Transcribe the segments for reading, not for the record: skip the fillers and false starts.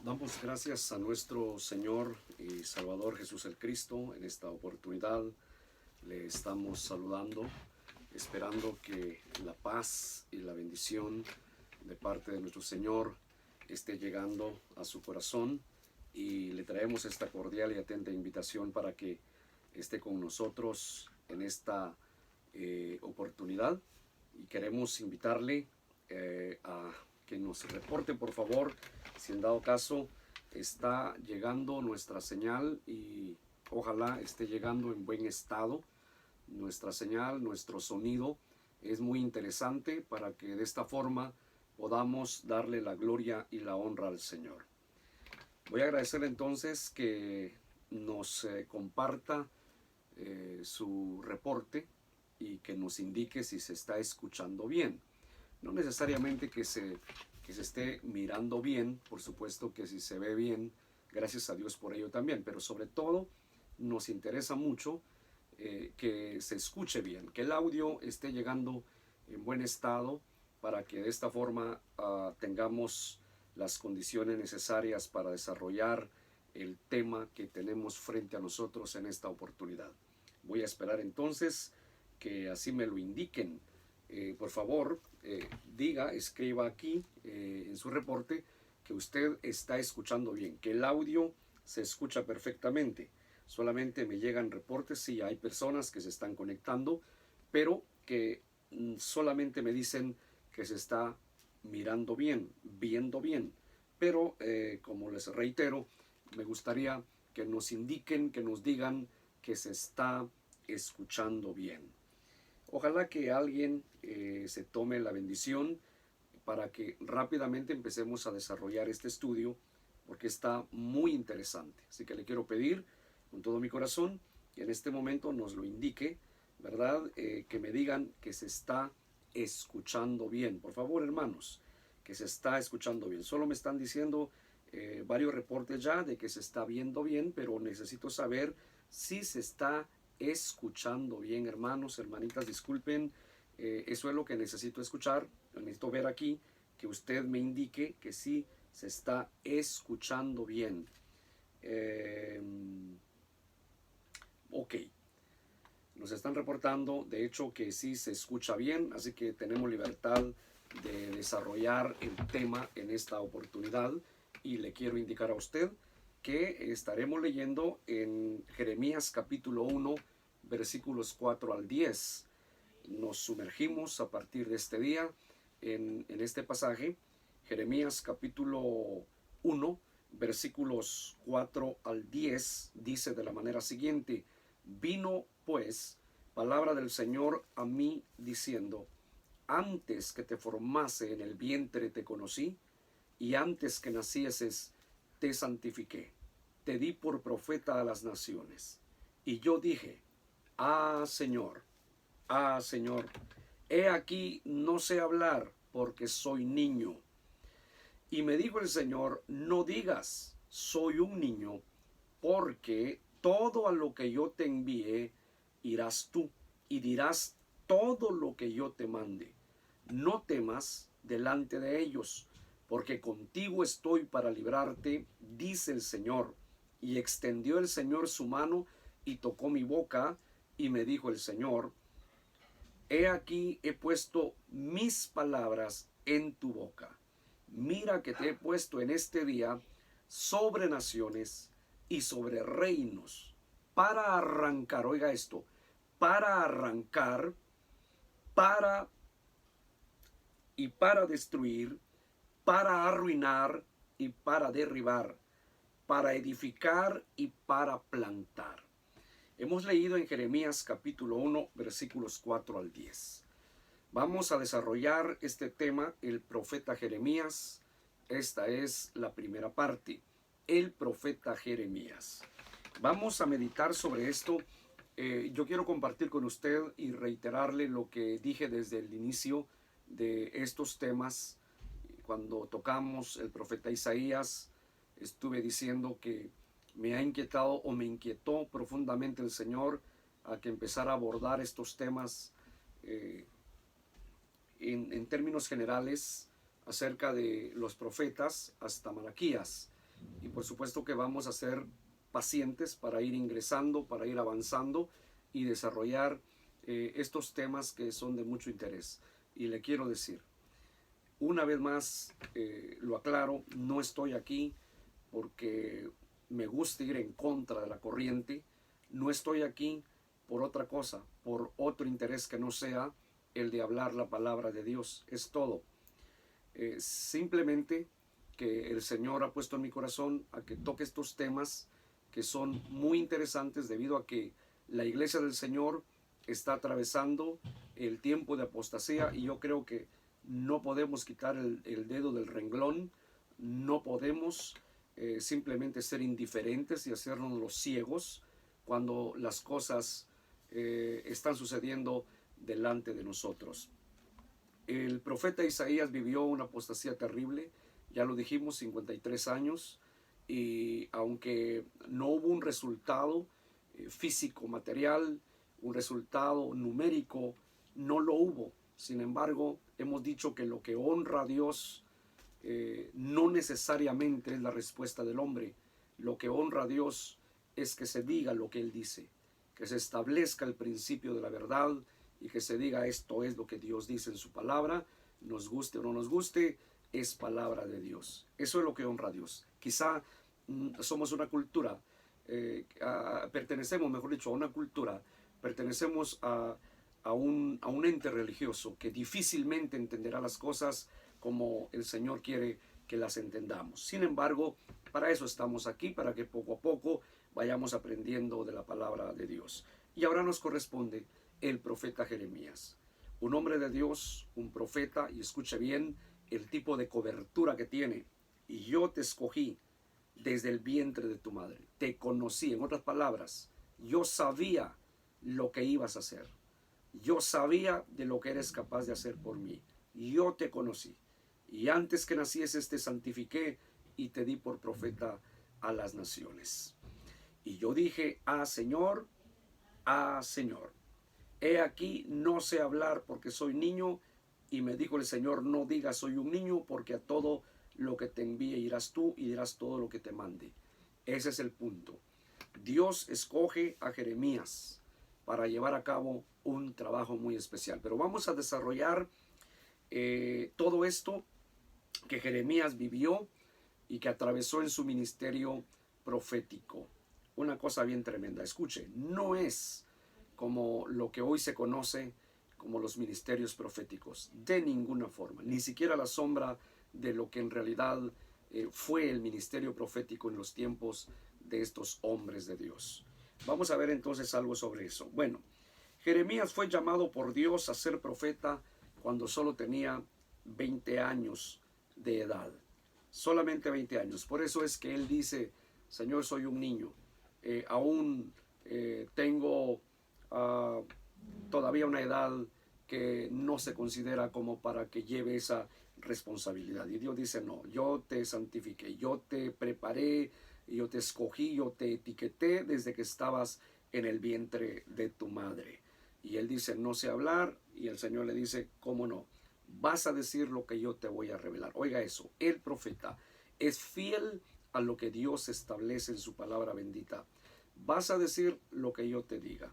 Damos gracias a nuestro Señor y Salvador Jesús el Cristo. En esta oportunidad le estamos saludando, esperando que la paz y la bendición de parte de nuestro Señor esté llegando a su corazón, y le traemos esta cordial y atenta invitación para que esté con nosotros en esta oportunidad. Y queremos invitarle a que nos reporte, por favor, si en dado caso está llegando nuestra señal, y ojalá esté llegando en buen estado nuestra señal, nuestro sonido. Es muy interesante para que de esta forma podamos darle la gloria y la honra al Señor. Voy a agradecerle entonces que nos comparta su reporte y que nos indique si se está escuchando bien. No necesariamente que se esté mirando bien, por supuesto que si se ve bien, gracias a Dios por ello también, pero sobre todo nos interesa mucho que se escuche bien, que el audio esté llegando en buen estado, para que de esta forma tengamos las condiciones necesarias para desarrollar el tema que tenemos frente a nosotros en esta oportunidad. Voy a esperar entonces que así me lo indiquen. Por favor, escriba aquí en su reporte que usted está escuchando bien, que el audio se escucha perfectamente. Solamente me llegan reportes si hay personas que se están conectando, pero que solamente me dicen que se está mirando bien, viendo bien. Pero como les reitero, me gustaría que nos indiquen, que nos digan que se está escuchando bien. Ojalá que alguien se tome la bendición para que rápidamente empecemos a desarrollar este estudio, porque está muy interesante. Así que le quiero pedir con todo mi corazón que en este momento nos lo indique, ¿verdad? Que me digan que se está escuchando bien. Por favor, hermanos, que se está escuchando bien. Solo me están diciendo varios reportes ya de que se está viendo bien, pero necesito saber si se está escuchando bien, hermanos, hermanitas, disculpen. Eso es lo que necesito escuchar. Necesito ver aquí que usted me indique que sí se está escuchando bien. Ok, nos están reportando de hecho que sí se escucha bien, así que tenemos libertad de desarrollar el tema en esta oportunidad. Y le quiero indicar a usted que estaremos leyendo en Jeremías capítulo 1, versículos 4 al 10. Nos sumergimos a partir de este día en este pasaje. Jeremías capítulo 1, versículos 4 al 10, dice de la manera siguiente: vino pues palabra del Señor a mí diciendo: antes que te formase en el vientre te conocí, y antes que nacieses te santifiqué, te di por profeta a las naciones. Y yo dije: Señor, Señor, he aquí no sé hablar, porque soy niño. Y me dijo el Señor: no digas, soy un niño, porque todo a lo que yo te envíe irás tú, y dirás todo lo que yo te mande. No temas delante de ellos, porque contigo estoy para librarte, dice el Señor. Y extendió el Señor su mano y tocó mi boca, y me dijo el Señor: he aquí he puesto mis palabras en tu boca. Mira que te he puesto en este día sobre naciones y sobre reinos, para arrancar, oiga esto, para arrancar, para para destruir, para arruinar y para derribar, para edificar y para plantar. Hemos leído en Jeremías capítulo 1, versículos 4 al 10. Vamos a desarrollar este tema, el profeta Jeremías. Esta es la primera parte, el profeta Jeremías. Vamos a meditar sobre esto. Yo quiero compartir con usted y reiterarle lo que dije desde el inicio de estos temas. Cuando tocamos el profeta Isaías, estuve diciendo que me ha inquietado, o me inquietó profundamente el Señor a que empezara a abordar estos temas en términos generales acerca de los profetas hasta Malaquías. y por supuesto que vamos a ser pacientes para ir ingresando, para ir avanzando y desarrollar estos temas que son de mucho interés. Y le quiero decir, una vez más, lo aclaro, no estoy aquí porque me gusta ir en contra de la corriente, no estoy aquí por otra cosa, por otro interés que no sea el de hablar la palabra de Dios, es todo. Simplemente que el Señor ha puesto en mi corazón a que toque estos temas que son muy interesantes debido a que la iglesia del Señor está atravesando el tiempo de apostasía y yo creo que no podemos quitar el dedo del renglón, no podemos simplemente ser indiferentes y hacernos los ciegos cuando las cosas están sucediendo delante de nosotros. El profeta Isaías vivió una apostasía terrible, ya lo dijimos, 53 años, y aunque no hubo un resultado físico, material, un resultado numérico, no lo hubo. Sin embargo, hemos dicho que lo que honra a Dios no necesariamente es la respuesta del hombre. Lo que honra a Dios es que se diga lo que Él dice, que se establezca el principio de la verdad y que se diga esto es lo que Dios dice en su palabra, nos guste o no nos guste, es palabra de Dios. Eso es lo que honra a Dios. Quizá somos una cultura, pertenecemos, mejor dicho, a una cultura, pertenecemos a un ente religioso que difícilmente entenderá las cosas como el Señor quiere que las entendamos. Sin embargo, para eso estamos aquí, para que poco a poco vayamos aprendiendo de la palabra de Dios. Y ahora nos corresponde el profeta Jeremías, un hombre de Dios, un profeta, y escuche bien el tipo de cobertura que tiene. Y yo te escogí desde el vientre de tu madre, te conocí, en otras palabras, yo sabía lo que ibas a hacer, yo sabía de lo que eres capaz de hacer por mí, yo te conocí, y antes que nacieses te santifiqué y te di por profeta a las naciones. Y yo dije, Señor, Señor, he aquí no sé hablar porque soy niño, y me dijo el Señor, no digas soy un niño, porque a todo lo que te envíe irás tú y dirás todo lo que te mande. Ese es el punto. Dios escoge a Jeremías para llevar a cabo un trabajo muy especial. Pero vamos a desarrollar todo esto que Jeremías vivió y que atravesó en su ministerio profético. Una cosa bien tremenda. Escuche, no es como lo que hoy se conoce como los ministerios proféticos, de ninguna forma, ni siquiera la sombra de lo que en realidad fue el ministerio profético en los tiempos de estos hombres de Dios. Vamos a ver entonces algo sobre eso. Bueno, Jeremías fue llamado por Dios a ser profeta cuando solo tenía 20 años de edad, solamente 20 años. Por eso es que él dice, Señor, soy un niño, aún tengo todavía una edad que no se considera como para que lleve esa responsabilidad. Y Dios dice, no, yo te santifiqué, yo te preparé, yo te escogí, yo te etiqueté desde que estabas en el vientre de tu madre. Y él dice, no sé hablar, y el Señor le dice, ¿cómo no? Vas a decir lo que yo te voy a revelar. Oiga eso, el profeta es fiel a lo que Dios establece en su palabra bendita. Vas a decir lo que yo te diga.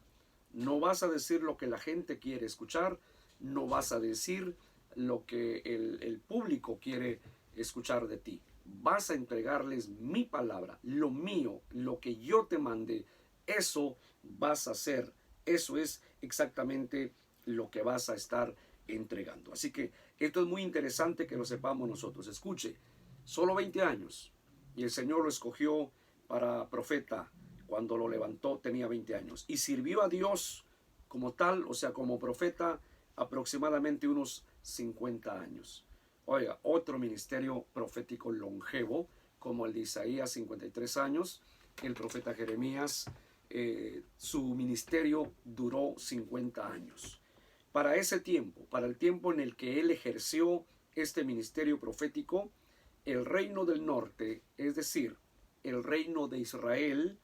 No vas a decir lo que la gente quiere escuchar, no vas a decir lo que el público quiere escuchar de ti. Vas a entregarles mi palabra, lo mío, lo que yo te mande, eso vas a hacer. Eso es exactamente lo que vas a estar entregando. Así que esto es muy interesante que lo sepamos nosotros. Escuche, solo 20 años y el Señor lo escogió para profeta. Cuando lo levantó tenía 20 años y sirvió a Dios como tal, o sea, como profeta, aproximadamente unos 50 años. Oiga, otro ministerio profético longevo, como el de Isaías, 53 años. El profeta Jeremías, su ministerio duró 50 años. Para ese tiempo, para el tiempo en el que él ejerció este ministerio profético, el reino del norte, es decir, el reino de Israel,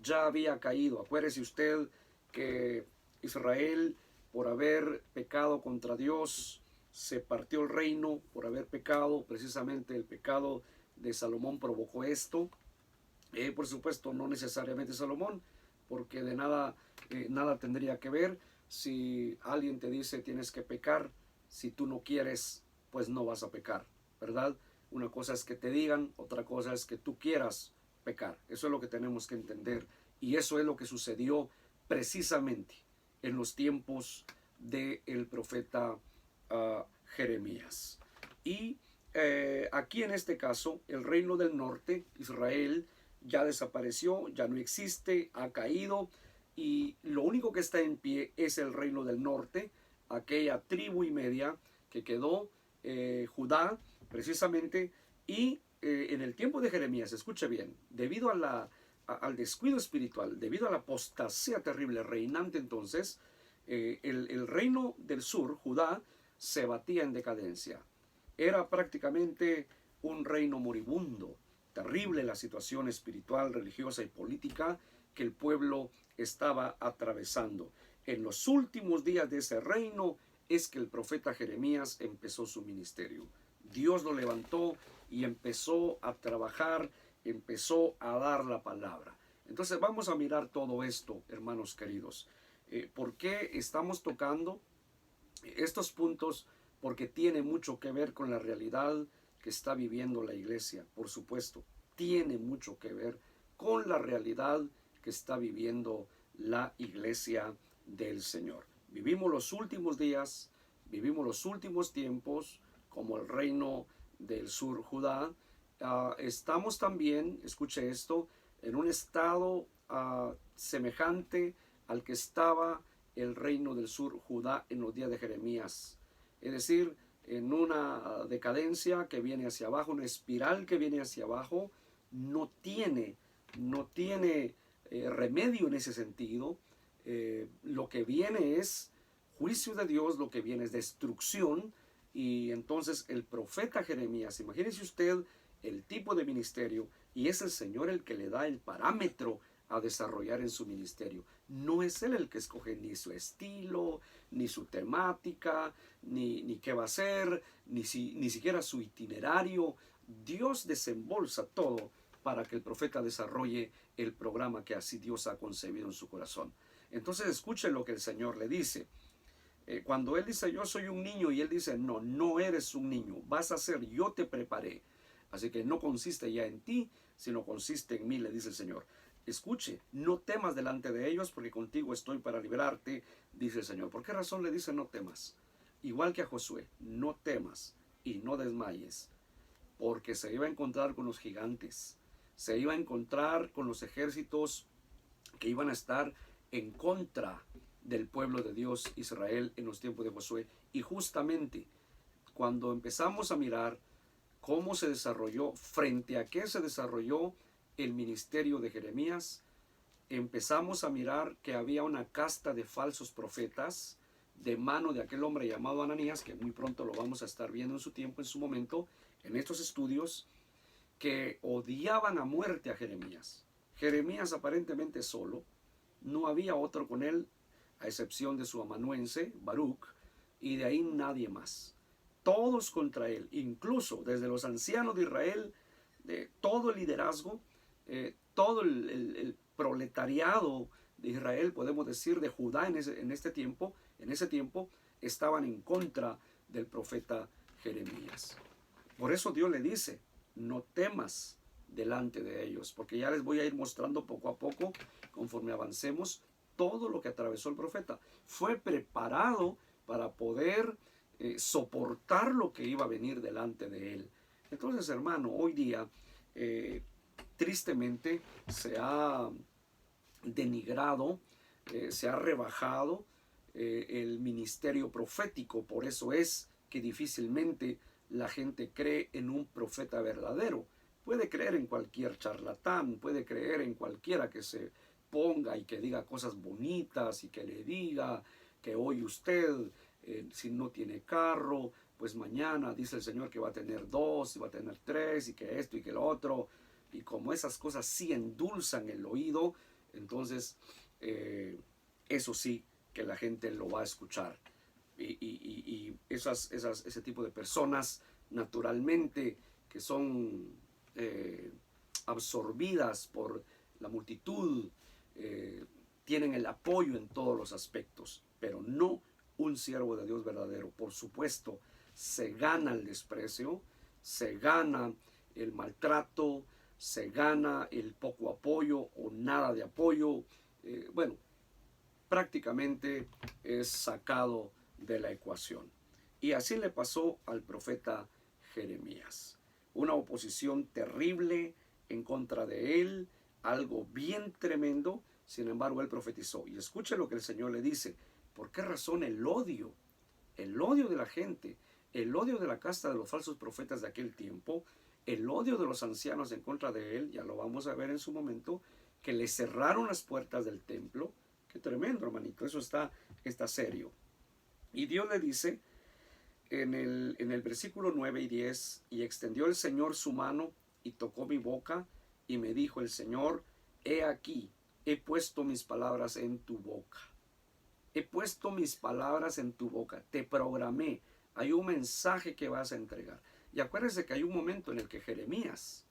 ya había caído. Acuérdese usted que Israel, por haber pecado contra Dios, se partió el reino por haber pecado, precisamente el pecado de Salomón provocó esto. Por supuesto, no necesariamente Salomón, porque de nada, nada tendría que ver. Si alguien te dice tienes que pecar, si tú no quieres, pues no vas a pecar, ¿verdad? Una cosa es que te digan, otra cosa es que tú quieras pecar. Eso es lo que tenemos que entender. Y eso es lo que sucedió precisamente en los tiempos del profeta Jeremías. Y aquí en este caso, el reino del norte, Israel, ya desapareció, ya no existe, ha caído, y lo único que está en pie es el reino del norte, aquella tribu y media que quedó, Judá, precisamente. Y en el tiempo de Jeremías, escuche bien, debido al descuido espiritual, debido a la apostasía terrible reinante entonces, el reino del sur, Judá, se batía en decadencia. Era prácticamente un reino moribundo. Terrible la situación espiritual, religiosa y política que el pueblo estaba atravesando. En los últimos días de ese reino es que el profeta Jeremías empezó su ministerio. Dios lo levantó y empezó a trabajar, empezó a dar la palabra. Entonces vamos a mirar todo esto, hermanos queridos. ¿Por qué estamos tocando estos puntos? Porque tiene mucho que ver con la realidad que está viviendo la iglesia, por supuesto. Tiene mucho que ver con la realidad que está viviendo la iglesia del Señor. Vivimos los últimos días, vivimos los últimos tiempos, como el reino del sur Judá. Estamos también, escuche esto, en un estado semejante al que estaba el reino del sur Judá en los días de Jeremías. Es decir, en una decadencia que viene hacia abajo, una espiral que viene hacia abajo, no tiene remedio en ese sentido. Lo que viene es juicio de Dios, lo que viene es destrucción. Y entonces el profeta Jeremías, imagínese usted el tipo de ministerio, y es el Señor el que le da el parámetro a desarrollar en su ministerio. No es Él el que escoge ni su estilo, ni su temática, ni qué va a hacer, ni siquiera su itinerario. Dios desembolsa todo para que el profeta desarrolle el programa que así Dios ha concebido en su corazón. Entonces escuchen lo que el Señor le dice. Cuando Él dice yo soy un niño, y Él dice no, no eres un niño, vas a ser, yo te preparé. Así que no consiste ya en ti, sino consiste en mí, le dice el Señor. Escuche, no temas delante de ellos, porque contigo estoy para librarte, dice el Señor. ¿Por qué razón le dice no temas? Igual que a Josué, no temas y no desmayes, porque se iba a encontrar con los gigantes, se iba a encontrar con los ejércitos que iban a estar en contra del pueblo de Dios, Israel, en los tiempos de Josué. Y justamente cuando empezamos a mirar cómo se desarrolló, frente a qué se desarrolló el ministerio de Jeremías, empezamos a mirar que había una casta de falsos profetas de mano de aquel hombre llamado Ananías, que muy pronto lo vamos a estar viendo en su tiempo, en su momento, en estos estudios, que odiaban a muerte a Jeremías. Jeremías aparentemente solo, no había otro con él, a excepción de su amanuense, Baruch, y de ahí nadie más. Todos contra él, incluso desde los ancianos de Israel, de todo el liderazgo, todo el proletariado de Israel, podemos decir, de Judá en ese tiempo, estaban en contra del profeta Jeremías. Por eso Dios le dice, no temas delante de ellos, porque ya les voy a ir mostrando poco a poco, conforme avancemos, todo lo que atravesó el profeta. Fue preparado para poder soportar lo que iba a venir delante de él. Entonces, hermano, hoy día, tristemente, se ha denigrado, se ha rebajado el ministerio profético. Por eso es que difícilmente la gente cree en un profeta verdadero. Puede creer en cualquier charlatán, puede creer en cualquiera que se ponga y que diga cosas bonitas y que le diga que hoy usted, si no tiene carro, pues mañana dice el Señor que va a tener 2 y va a tener 3 y que esto y que lo otro. Y como esas cosas sí endulzan el oído, entonces eso sí que la gente lo va a escuchar. Y ese tipo de personas, naturalmente, que son absorbidas por la multitud, tienen el apoyo en todos los aspectos, pero no un siervo de Dios verdadero. Por supuesto, se gana el desprecio, se gana el maltrato, se gana el poco apoyo o nada de apoyo. Bueno, prácticamente es sacado de la ecuación. Y así le pasó al profeta Jeremías. Una oposición terrible en contra de él, algo bien tremendo. Sin embargo, él profetizó. Y escuche lo que el Señor le dice. ¿Por qué razón el odio? El odio de la gente, el odio de la casta de los falsos profetas de aquel tiempo, el odio de los ancianos en contra de él, ya lo vamos a ver en su momento, que le cerraron las puertas del templo. Qué tremendo, hermanito, eso está serio. Y Dios le dice en el versículo 9 y 10, y extendió el Señor su mano y tocó mi boca, y me dijo el Señor, he aquí, he puesto mis palabras en tu boca. He puesto mis palabras en tu boca, te programé, hay un mensaje que vas a entregar. Y acuérdense que hay un momento en el que Jeremías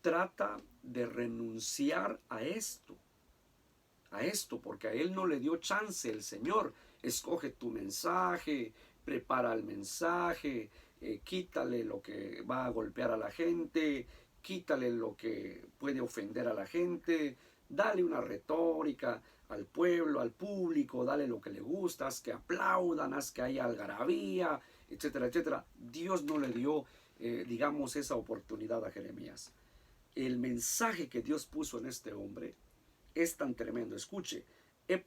trata de renunciar a esto, porque a él no le dio chance el Señor. Escoge tu mensaje, prepara el mensaje, quítale lo que va a golpear a la gente, quítale lo que puede ofender a la gente, dale una retórica al pueblo, al público, dale lo que le gusta, haz que aplaudan, haz que haya algarabía, etcétera, etcétera. Dios no le dio, digamos, esa oportunidad a Jeremías. El mensaje que Dios puso en este hombre es tan tremendo. Escuche, he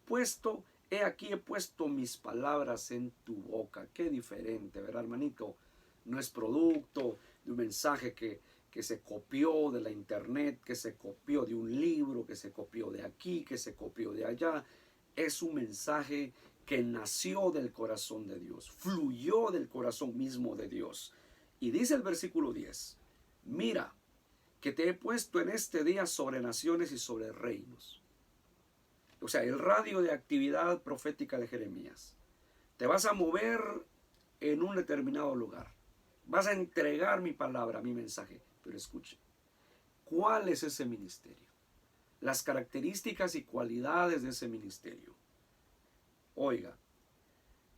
aquí he puesto mis palabras en tu boca. Qué diferente, ¿verdad, hermanito? No es producto de un mensaje que se copió de la internet, que se copió de un libro, que se copió de aquí, que se copió de allá. Es un mensaje que nació del corazón de Dios, fluyó del corazón mismo de Dios. Y dice el versículo 10, mira, que te he puesto en este día sobre naciones y sobre reinos. O sea, el radio de actividad profética de Jeremías. Te vas a mover en un determinado lugar. Vas a entregar mi palabra, mi mensaje. Pero escuche, ¿cuál es ese ministerio? Las características y cualidades de ese ministerio. Oiga,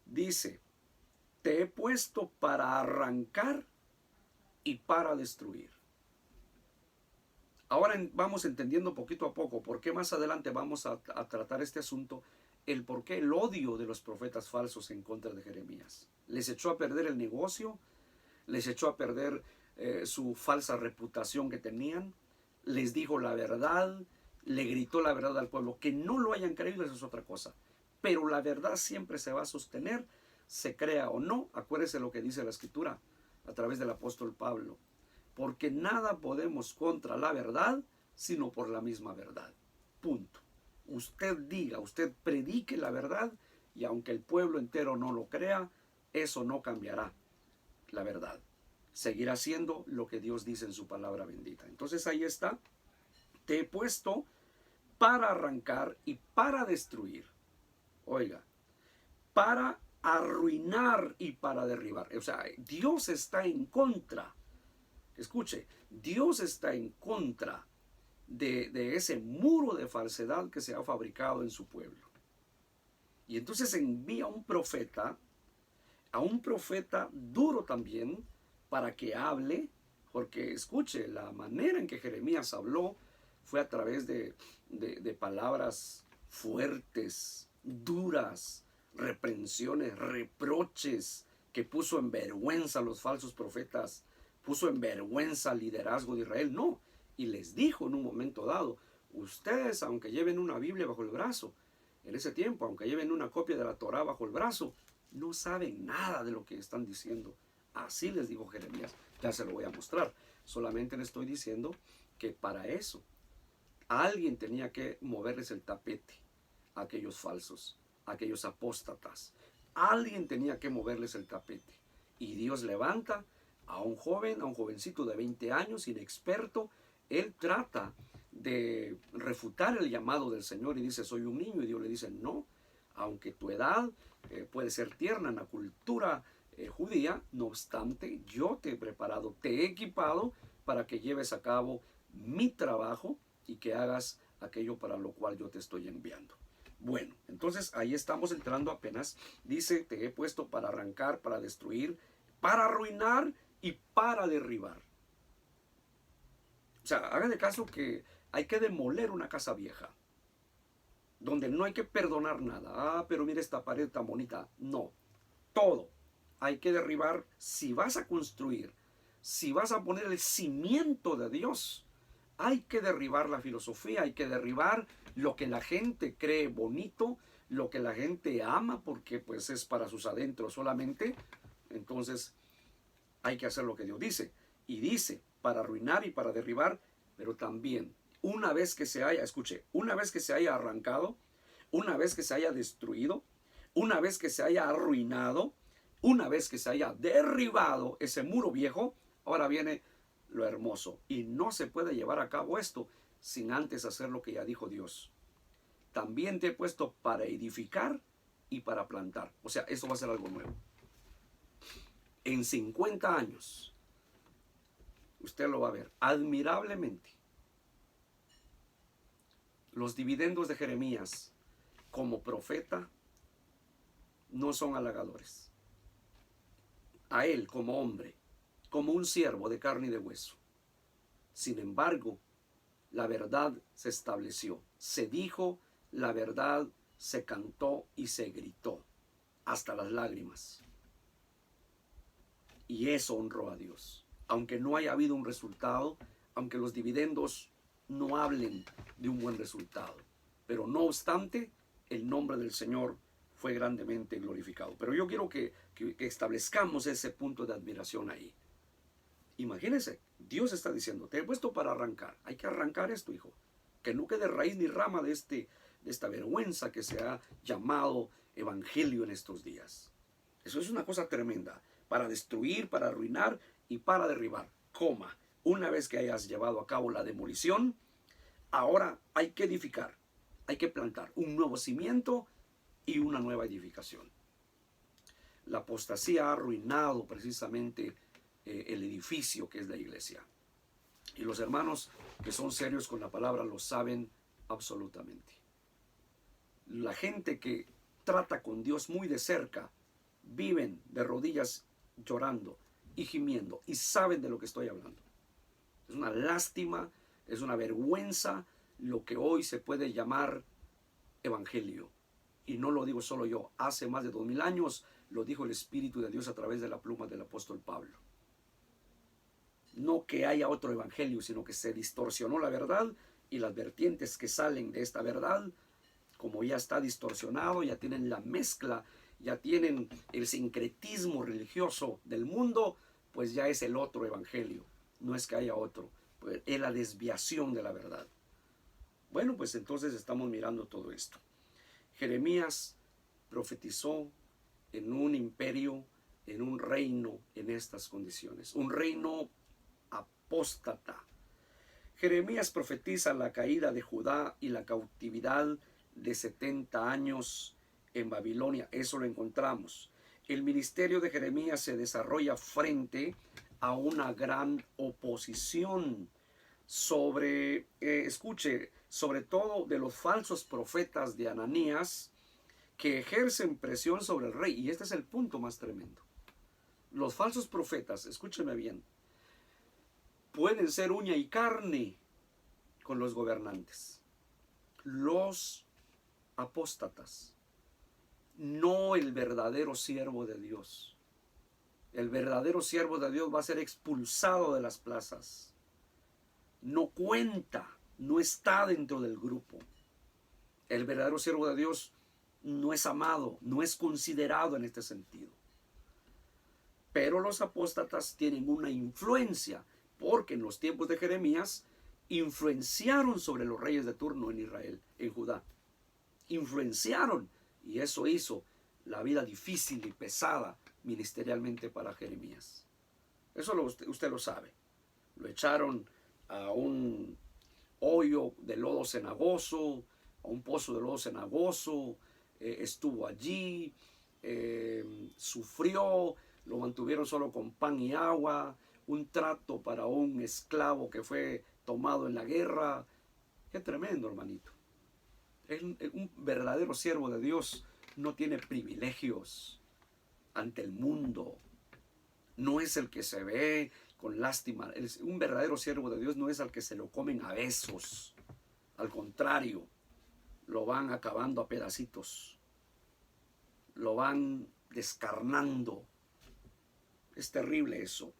dice, te he puesto para arrancar y para destruir. Ahora vamos entendiendo poquito a poco por qué más adelante vamos a tratar este asunto, el por qué el odio de los profetas falsos en contra de Jeremías. Les echó a perder el negocio, les echó a perder su falsa reputación que tenían, les dijo la verdad, le gritó la verdad al pueblo. Que no lo hayan creído, eso es otra cosa, pero la verdad siempre se va a sostener, se crea o no. Acuérdese lo que dice la Escritura a través del apóstol Pablo, porque nada podemos contra la verdad, sino por la misma verdad. Punto. Usted diga, usted predique la verdad, y aunque el pueblo entero no lo crea, eso no cambiará la verdad. Seguirá siendo lo que Dios dice en su palabra bendita. Entonces ahí está. Te he puesto para arrancar y para destruir. Oiga, para arruinar y para derribar. O sea, Dios está en contra. Escuche, Dios está en contra de ese muro de falsedad que se ha fabricado en su pueblo. Y entonces envía a un profeta duro también, para que hable, porque escuche, la manera en que Jeremías habló fue a través de palabras fuertes, duras, reprensiones, reproches, que puso en vergüenza a los falsos profetas, puso en vergüenza al liderazgo de Israel. No, y les dijo en un momento dado, ustedes, aunque lleven una Biblia bajo el brazo, en ese tiempo, aunque lleven una copia de la Torá bajo el brazo, no saben nada de lo que están diciendo. Así les dijo Jeremías. Ya se lo voy a mostrar. Solamente le estoy diciendo que para eso alguien tenía que moverles el tapete a aquellos falsos, a aquellos apóstatas. Alguien tenía que moverles el tapete. Y Dios levanta a un joven, a un jovencito de 20 años, inexperto. Él trata de refutar el llamado del Señor y dice, soy un niño. Y Dios le dice, no, aunque tu edad puede ser tierna en la cultura judía. No obstante, yo te he preparado, te he equipado para que lleves a cabo mi trabajo y que hagas aquello para lo cual yo te estoy enviando. Bueno, entonces ahí estamos entrando apenas. Dice, te he puesto para arrancar, para destruir, para arruinar y para derribar. O sea, hagan de caso que hay que demoler una casa vieja, donde no hay que perdonar nada. Ah, pero mira esta pared tan bonita. No, todo hay que derribar. Si vas a construir, si vas a poner el cimiento de Dios, hay que derribar la filosofía, hay que derribar lo que la gente cree bonito, lo que la gente ama, porque pues es para sus adentros solamente. Entonces hay que hacer lo que Dios dice. Y dice, para arruinar y para derribar, pero también, una vez que se haya, escuche, una vez que se haya arrancado, una vez que se haya destruido, una vez que se haya arruinado, una vez que se haya derribado ese muro viejo, ahora viene lo hermoso. Y no se puede llevar a cabo esto sin antes hacer lo que ya dijo Dios. También te he puesto para edificar y para plantar. O sea, esto va a ser algo nuevo. En 50 años, usted lo va a ver admirablemente. Los dividendos de Jeremías como profeta no son halagadores. A él como hombre, como un siervo de carne y de hueso. Sin embargo, la verdad se estableció. Se dijo la verdad, se cantó y se gritó hasta las lágrimas. Y eso honró a Dios. Aunque no haya habido un resultado, aunque los dividendos no hablen de un buen resultado. Pero no obstante, el nombre del Señor fue grandemente glorificado. Pero yo quiero que establezcamos ese punto de admiración ahí. Imagínense, Dios está diciendo, te he puesto para arrancar. Hay que arrancar esto, hijo. Que no quede raíz ni rama de esta vergüenza que se ha llamado evangelio en estos días. Eso es una cosa tremenda. Para destruir, para arruinar y para derribar. Coma. Una vez que hayas llevado a cabo la demolición, ahora hay que edificar. Hay que plantar un nuevo cimiento y una nueva edificación. La apostasía ha arruinado precisamente el edificio que es la iglesia. Y los hermanos que son serios con la palabra lo saben absolutamente. La gente que trata con Dios muy de cerca, viven de rodillas llorando y gimiendo y saben de lo que estoy hablando. Es una lástima, es una vergüenza lo que hoy se puede llamar evangelio. Y no lo digo solo yo, hace más de 2000 años lo dijo el Espíritu de Dios a través de la pluma del apóstol Pablo. No que haya otro evangelio, sino que se distorsionó la verdad y las vertientes que salen de esta verdad, como ya está distorsionado, ya tienen la mezcla, ya tienen el sincretismo religioso del mundo, pues ya es el otro evangelio. No es que haya otro, pues es la desviación de la verdad. Bueno, pues entonces estamos mirando todo esto. Jeremías profetizó en un imperio, en un reino en estas condiciones, un reino apóstata. Jeremías profetiza la caída de Judá y la cautividad de 70 años en Babilonia. Eso lo encontramos. El ministerio de Jeremías se desarrolla frente a una gran oposición sobre, escuche, sobre todo de los falsos profetas de Ananías que ejercen presión sobre el rey. Y este es el punto más tremendo. Los falsos profetas, escúcheme bien, pueden ser uña y carne con los gobernantes. Los apóstatas, no el verdadero siervo de Dios. El verdadero siervo de Dios va a ser expulsado de las plazas. No cuenta, no está dentro del grupo. El verdadero siervo de Dios no es amado, no es considerado en este sentido. Pero los apóstatas tienen una influencia, porque en los tiempos de Jeremías influenciaron sobre los reyes de turno en Israel, en Judá. Influenciaron, y eso hizo la vida difícil y pesada ministerialmente para Jeremías. Eso usted lo sabe. Lo echaron a un hoyo de lodo cenagoso, a un pozo de lodo cenagoso, estuvo allí, sufrió, lo mantuvieron solo con pan y agua, un trato para un esclavo que fue tomado en la guerra. Qué tremendo, hermanito. Un verdadero siervo de Dios no tiene privilegios ante el mundo. No es el que se ve con lástima. Un verdadero siervo de Dios no es al que se lo comen a besos. Al contrario, lo van acabando a pedacitos. Lo van descarnando. Es terrible eso.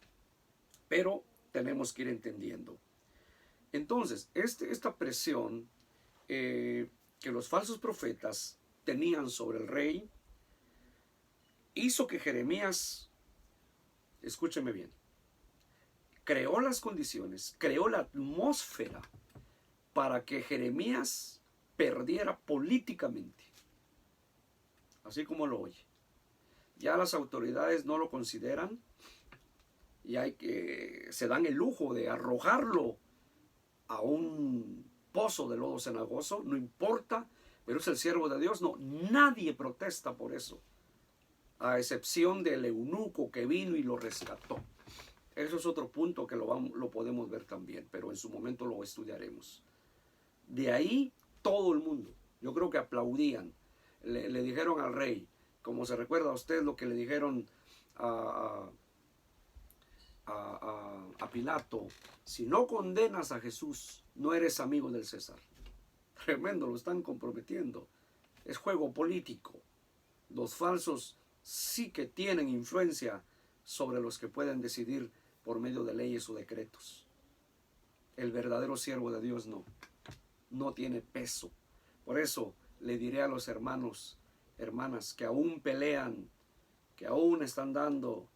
Pero tenemos que ir entendiendo. Entonces, esta presión que los falsos profetas tenían sobre el rey hizo que Jeremías, escúcheme bien, creó las condiciones, creó la atmósfera para que Jeremías perdiera políticamente. Así como lo oye. Ya las autoridades no lo consideran y se dan el lujo de arrojarlo a un pozo de lodo cenagoso, no importa, pero es el siervo de Dios. No, nadie protesta por eso, a excepción del eunuco que vino y lo rescató. Eso es otro punto que lo podemos ver también, pero en su momento lo estudiaremos. De ahí todo el mundo, yo creo que aplaudían, le dijeron al rey, como se recuerda a usted lo que le dijeron a Pilato: si no condenas a Jesús, no eres amigo del César. Tremendo, lo están comprometiendo. Es juego político. Los falsos sí que tienen influencia sobre los que pueden decidir por medio de leyes o decretos. El verdadero siervo de Dios no tiene peso. Por eso le diré a los hermanos, hermanas, que aún pelean, que aún están dando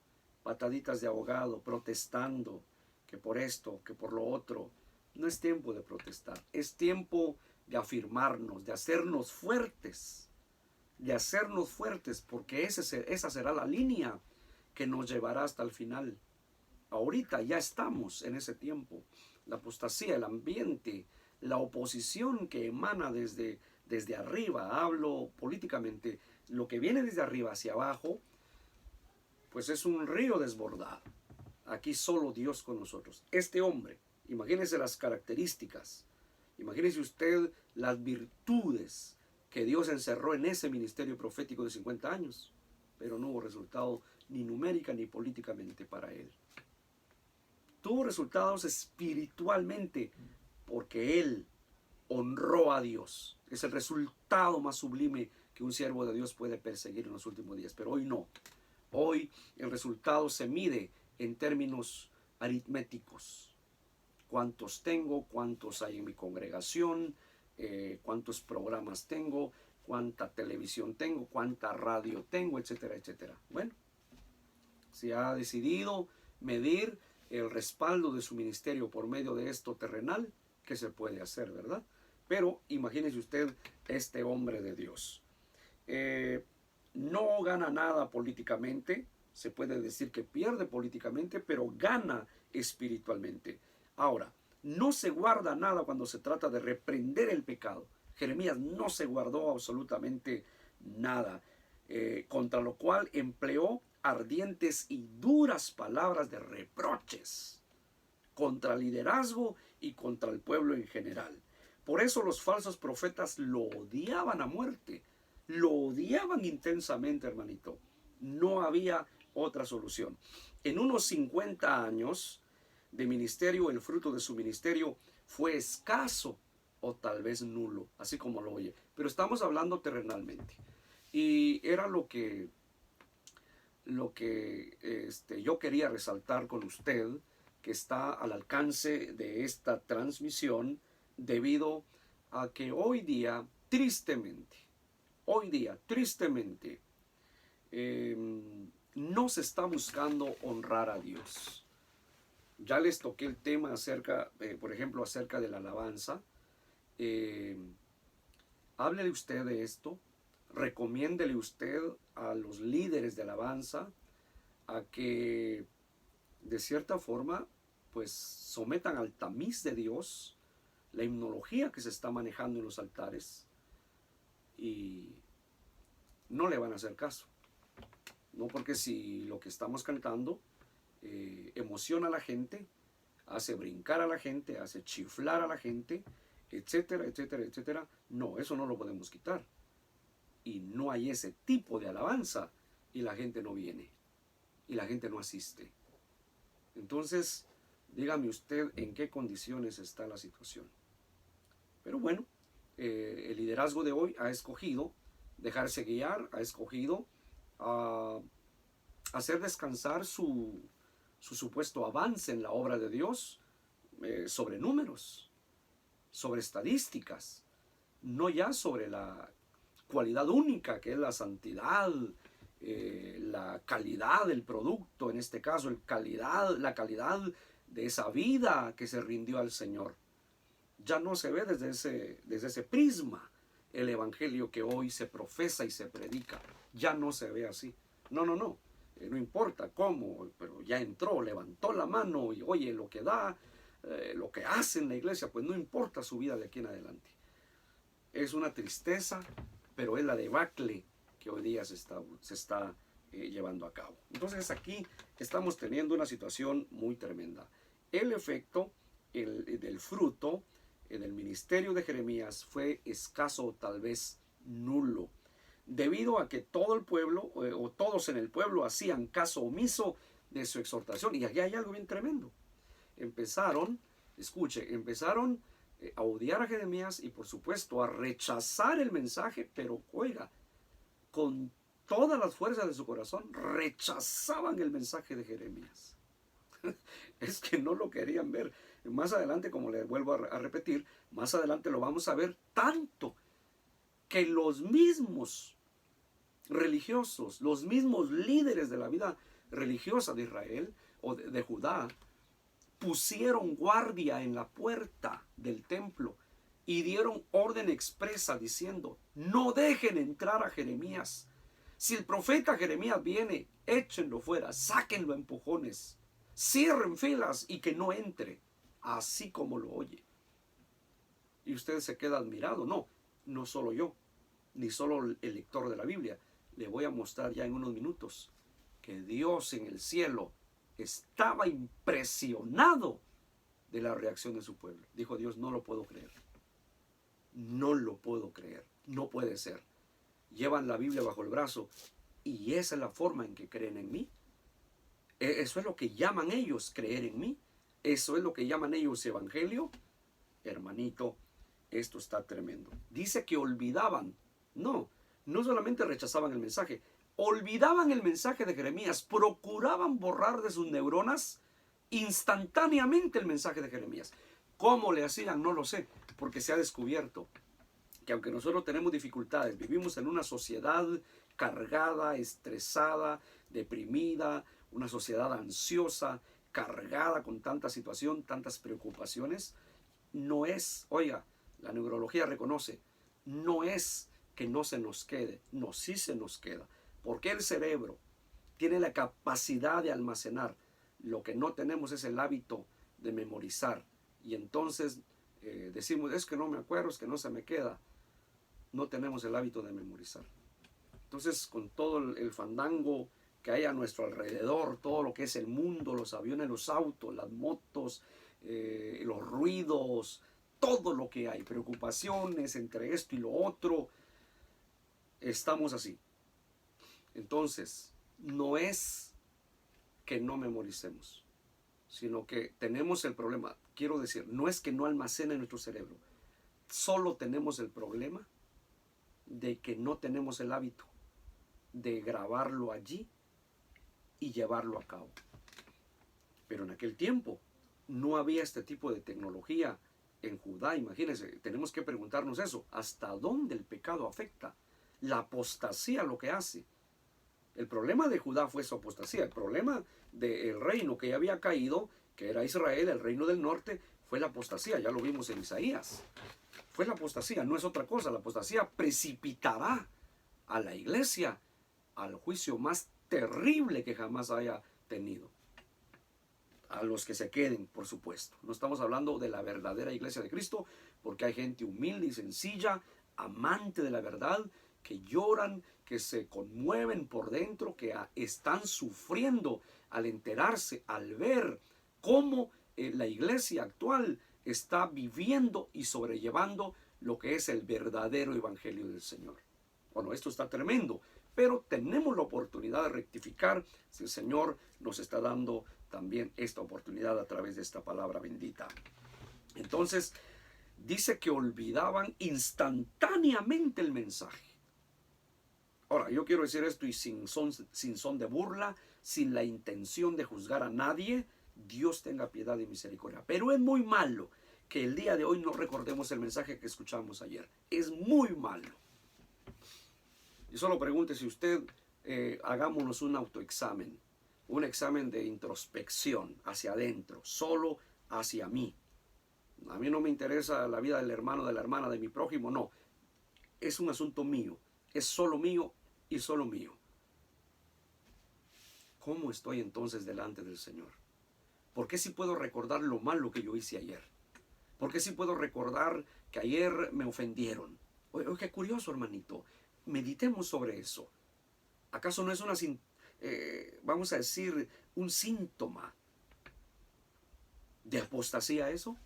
pataditas de ahogado, protestando, que por esto, que por lo otro. No es tiempo de protestar, es tiempo de afirmarnos, de hacernos fuertes, porque esa será la línea que nos llevará hasta el final. Ahorita ya estamos en ese tiempo. La apostasía, el ambiente, la oposición que emana desde arriba, hablo políticamente, lo que viene desde arriba hacia abajo, pues es un río desbordado. Aquí solo Dios con nosotros. Este hombre, imagínese las características, imagínese usted las virtudes que Dios encerró en ese ministerio profético de 50 años, pero no hubo resultado ni numérica ni políticamente para él. Tuvo resultados espiritualmente porque él honró a Dios. Es el resultado más sublime que un siervo de Dios puede perseguir en los últimos días, pero hoy no. Hoy el resultado se mide en términos aritméticos. ¿Cuántos tengo? ¿Cuántos hay en mi congregación? ¿Cuántos programas tengo? ¿Cuánta televisión tengo? ¿Cuánta radio tengo? Etcétera, etcétera. Bueno, se ha decidido medir el respaldo de su ministerio por medio de esto terrenal, ¿qué se puede hacer, verdad? Pero imagínese usted este hombre de Dios. No gana nada políticamente, se puede decir que pierde políticamente, pero gana espiritualmente. Ahora, no se guarda nada cuando se trata de reprender el pecado. Jeremías no se guardó absolutamente nada, contra lo cual empleó ardientes y duras palabras de reproches contra el liderazgo y contra el pueblo en general. Por eso los falsos profetas lo odiaban a muerte. Lo odiaban intensamente, hermanito. No había otra solución. En unos 50 años de ministerio, el fruto de su ministerio fue escaso o tal vez nulo, así como lo oye. Pero estamos hablando terrenalmente. Y era lo que yo quería resaltar con usted, que está al alcance de esta transmisión, debido a que hoy día, tristemente, no se está buscando honrar a Dios. Ya les toqué el tema acerca, por ejemplo, acerca de la alabanza. Háblele usted de esto, recomiéndele usted a los líderes de alabanza a que de cierta forma pues sometan al tamiz de Dios la himnología que se está manejando en los altares, y no le van a hacer caso. No, porque si lo que estamos cantando emociona a la gente, hace brincar a la gente, hace chiflar a la gente, etcétera, etcétera, etcétera. No, eso no lo podemos quitar. Y no hay ese tipo de alabanza y la gente no viene y la gente no asiste. Entonces, dígame usted en qué condiciones está la situación. Pero bueno, el liderazgo de hoy ha escogido dejarse guiar, ha escogido hacer descansar su supuesto avance en la obra de Dios sobre números, sobre estadísticas, no ya sobre la cualidad única que es la santidad, la calidad del producto, en este caso la calidad de esa vida que se rindió al Señor. Ya no se ve desde ese prisma el evangelio que hoy se profesa y se predica. Ya no se ve así. No, no, no. No importa cómo, pero ya entró, levantó la mano y oye lo que da, lo que hace en la iglesia, pues no importa su vida de aquí en adelante. Es una tristeza, pero es la debacle que hoy día se está llevando a cabo. Entonces aquí estamos teniendo una situación muy tremenda. El efecto del fruto del ministerio de Jeremías fue escaso o tal vez nulo, debido a que todo el pueblo o todos en el pueblo hacían caso omiso de su exhortación. Y aquí hay algo bien tremendo. Empezaron a odiar a Jeremías y por supuesto a rechazar el mensaje, pero oiga, con todas las fuerzas de su corazón rechazaban el mensaje de Jeremías. Es que no lo querían ver. Más adelante, como les vuelvo a repetir, más adelante lo vamos a ver, tanto que los mismos religiosos, los mismos líderes de la vida religiosa de Israel o de Judá, pusieron guardia en la puerta del templo y dieron orden expresa diciendo: no dejen entrar a Jeremías. Si el profeta Jeremías viene, échenlo fuera, sáquenlo a empujones, cierren filas y que no entre, así como lo oye. Y usted se queda admirado. No, no solo yo, ni solo el lector de la Biblia. Le voy a mostrar ya en unos minutos que Dios en el cielo estaba impresionado de la reacción de su pueblo. Dijo Dios: no lo puedo creer. No lo puedo creer. No puede ser. Llevan la Biblia bajo el brazo y esa es la forma en que creen en mí. Eso es lo que llaman ellos creer en mí. Eso es lo que llaman ellos evangelio. Hermanito, esto está tremendo. Dice que olvidaban. No solamente rechazaban el mensaje, olvidaban el mensaje de Jeremías, procuraban borrar de sus neuronas instantáneamente el mensaje de Jeremías. ¿Cómo le hacían? No lo sé, porque se ha descubierto que aunque nosotros tenemos dificultades, vivimos en una sociedad cargada, estresada, deprimida, una sociedad ansiosa, cargada con tanta situación, tantas preocupaciones. No es, oiga, la neurología reconoce, no es que no se nos quede, no, sí se nos queda, porque el cerebro tiene la capacidad de almacenar. Lo que no tenemos es el hábito de memorizar, y entonces decimos: es que no me acuerdo, es que no se me queda. No tenemos el hábito de memorizar. Entonces, con todo el fandango que hay a nuestro alrededor, todo lo que es el mundo, los aviones, los autos, las motos, los ruidos, todo lo que hay, preocupaciones entre esto y lo otro, estamos así. Entonces, no es que no memoricemos, sino que tenemos el problema. Quiero decir, no es que no almacene nuestro cerebro, solo tenemos el problema de que no tenemos el hábito de grabarlo allí y llevarlo a cabo. Pero en aquel tiempo no había este tipo de tecnología en Judá. Imagínense, tenemos que preguntarnos eso: ¿hasta dónde el pecado afecta? La apostasía lo que hace. El problema de Judá fue su apostasía. El problema del reino que ya había caído, que era Israel, el reino del norte, fue la apostasía. Ya lo vimos en Isaías. Fue la apostasía, no es otra cosa. La apostasía precipitará a la iglesia al juicio más terrible que jamás haya tenido. A los que se queden, por supuesto. No estamos hablando de la verdadera iglesia de Cristo, porque hay gente humilde y sencilla, amante de la verdad, que lloran, que se conmueven por dentro, que están sufriendo al enterarse, al ver cómo la iglesia actual está viviendo y sobrellevando lo que es el verdadero evangelio del Señor. Bueno, esto está tremendo, pero tenemos la oportunidad de rectificar si el Señor nos está dando también esta oportunidad a través de esta palabra bendita. Entonces, dice que olvidaban instantáneamente el mensaje. Ahora, yo quiero decir esto y sin son de burla, sin la intención de juzgar a nadie. Dios tenga piedad y misericordia. Pero es muy malo que el día de hoy no recordemos el mensaje que escuchamos ayer. Es muy malo. Y solo pregunte si usted, hagámonos un autoexamen, un examen de introspección hacia adentro, solo hacia mí. A mí no me interesa la vida del hermano, de la hermana, de mi prójimo, no. Es un asunto mío, es solo mío y solo mío. ¿Cómo estoy entonces delante del Señor? ¿Por qué sí puedo recordar lo malo que yo hice ayer? ¿Por qué sí puedo recordar que ayer me ofendieron? Oye, qué curioso, hermanito. Meditemos sobre eso. ¿Acaso no es vamos a decir, un síntoma de apostasía eso?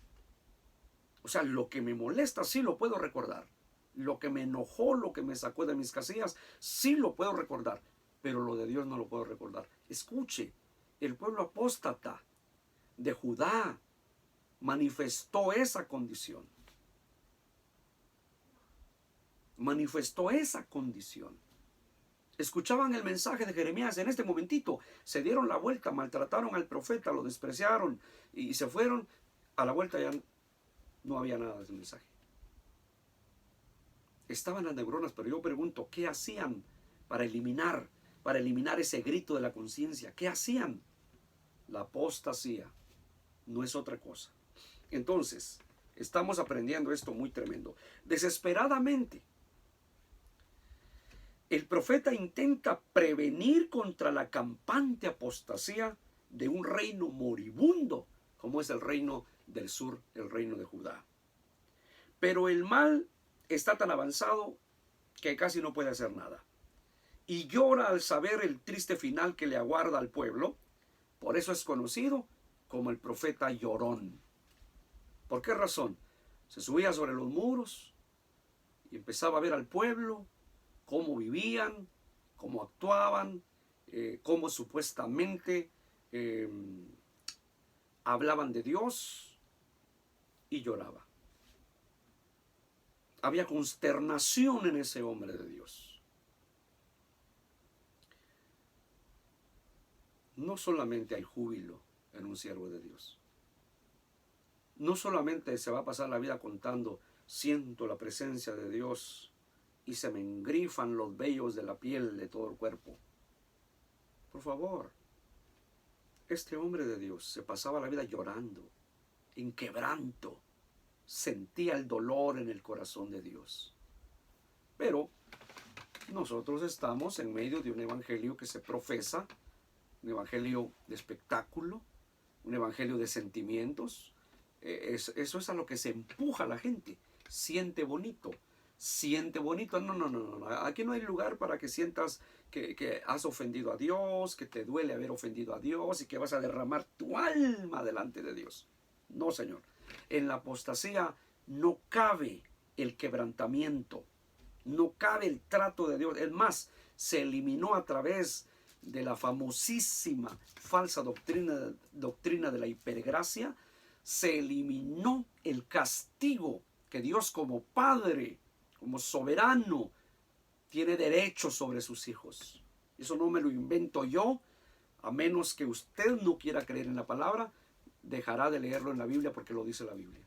O sea, lo que me molesta sí lo puedo recordar. Lo que me enojó, lo que me sacó de mis casillas, sí lo puedo recordar. Pero lo de Dios no lo puedo recordar. Escuche, el pueblo apóstata de Judá manifestó esa condición. Manifestó esa condición. Escuchaban el mensaje de Jeremías en este momentito. Se dieron la vuelta, maltrataron al profeta, lo despreciaron y se fueron. A la vuelta ya no había nada de ese mensaje. Estaban las neuronas, pero yo pregunto, ¿qué hacían para eliminar ese grito de la conciencia? ¿Qué hacían? La apostasía no es otra cosa. Entonces, estamos aprendiendo esto muy tremendo. Desesperadamente, el profeta intenta prevenir contra la campante apostasía de un reino moribundo, como es el reino del sur, el reino de Judá. Pero el mal está tan avanzado que casi no puede hacer nada. Y llora al saber el triste final que le aguarda al pueblo. Por eso es conocido como el profeta llorón. ¿Por qué razón? Se subía sobre los muros y empezaba a ver al pueblo, cómo vivían, cómo actuaban, cómo supuestamente hablaban de Dios, y lloraba. Había consternación en ese hombre de Dios. No solamente hay júbilo en un siervo de Dios. No solamente se va a pasar la vida contando, siento la presencia de Dios y se me engrifan los vellos de la piel de todo el cuerpo. Por favor, este hombre de Dios se pasaba la vida llorando, en quebranto, sentía el dolor en el corazón de Dios. Pero nosotros estamos en medio de un evangelio que se profesa, un evangelio de espectáculo, un evangelio de sentimientos. Eso es a lo que se empuja la gente. Siente bonito. No. Aquí no hay lugar para que sientas que has ofendido a Dios, que te duele haber ofendido a Dios y que vas a derramar tu alma delante de Dios. No, Señor. En la apostasía no cabe el quebrantamiento, no cabe el trato de Dios. Es más, se eliminó a través de la famosísima falsa doctrina de la hipergracia. Se eliminó el castigo que Dios, como Padre, como soberano, tiene derecho sobre sus hijos. Eso no me lo invento yo, a menos que usted no quiera creer en la palabra, dejará de leerlo en la Biblia porque lo dice la Biblia.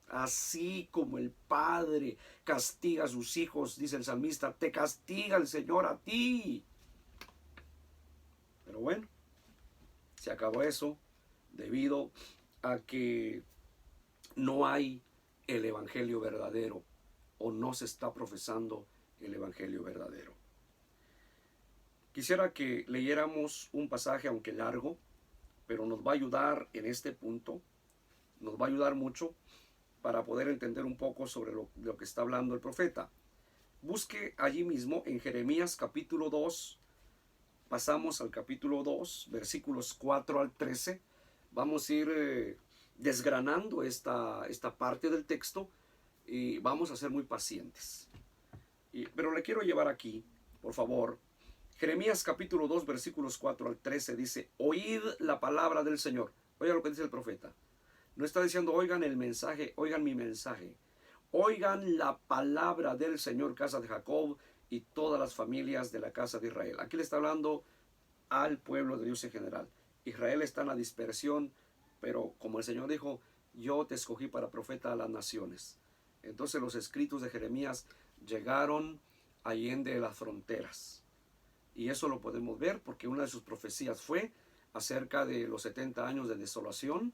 Así como el Padre castiga a sus hijos, dice el salmista, te castiga el Señor a ti. Pero bueno, se acabó eso debido a que no hay el evangelio verdadero, o no se está profesando el evangelio verdadero. Quisiera que leyéramos un pasaje, aunque largo, pero nos va a ayudar en este punto, nos va a ayudar mucho para poder entender un poco sobre lo que está hablando el profeta. Busque allí mismo en Jeremías capítulo 2. Pasamos al capítulo 2, versículos 4 al 13. Vamos a ir desgranando esta parte del texto y vamos a ser muy pacientes. Pero le quiero llevar aquí, por favor. Jeremías capítulo 2, versículos 4 al 13 dice: oíd la palabra del Señor. Oiga lo que dice el profeta. No está diciendo oigan el mensaje, oigan mi mensaje. Oigan la palabra del Señor, casa de Jacob, y todas las familias de la casa de Israel. Aquí le está hablando al pueblo de Dios en general. Israel está en la dispersión, pero como el Señor dijo, yo te escogí para profeta a las naciones. Entonces los escritos de Jeremías llegaron allende las fronteras. Y eso lo podemos ver porque una de sus profecías fue acerca de los 70 años de desolación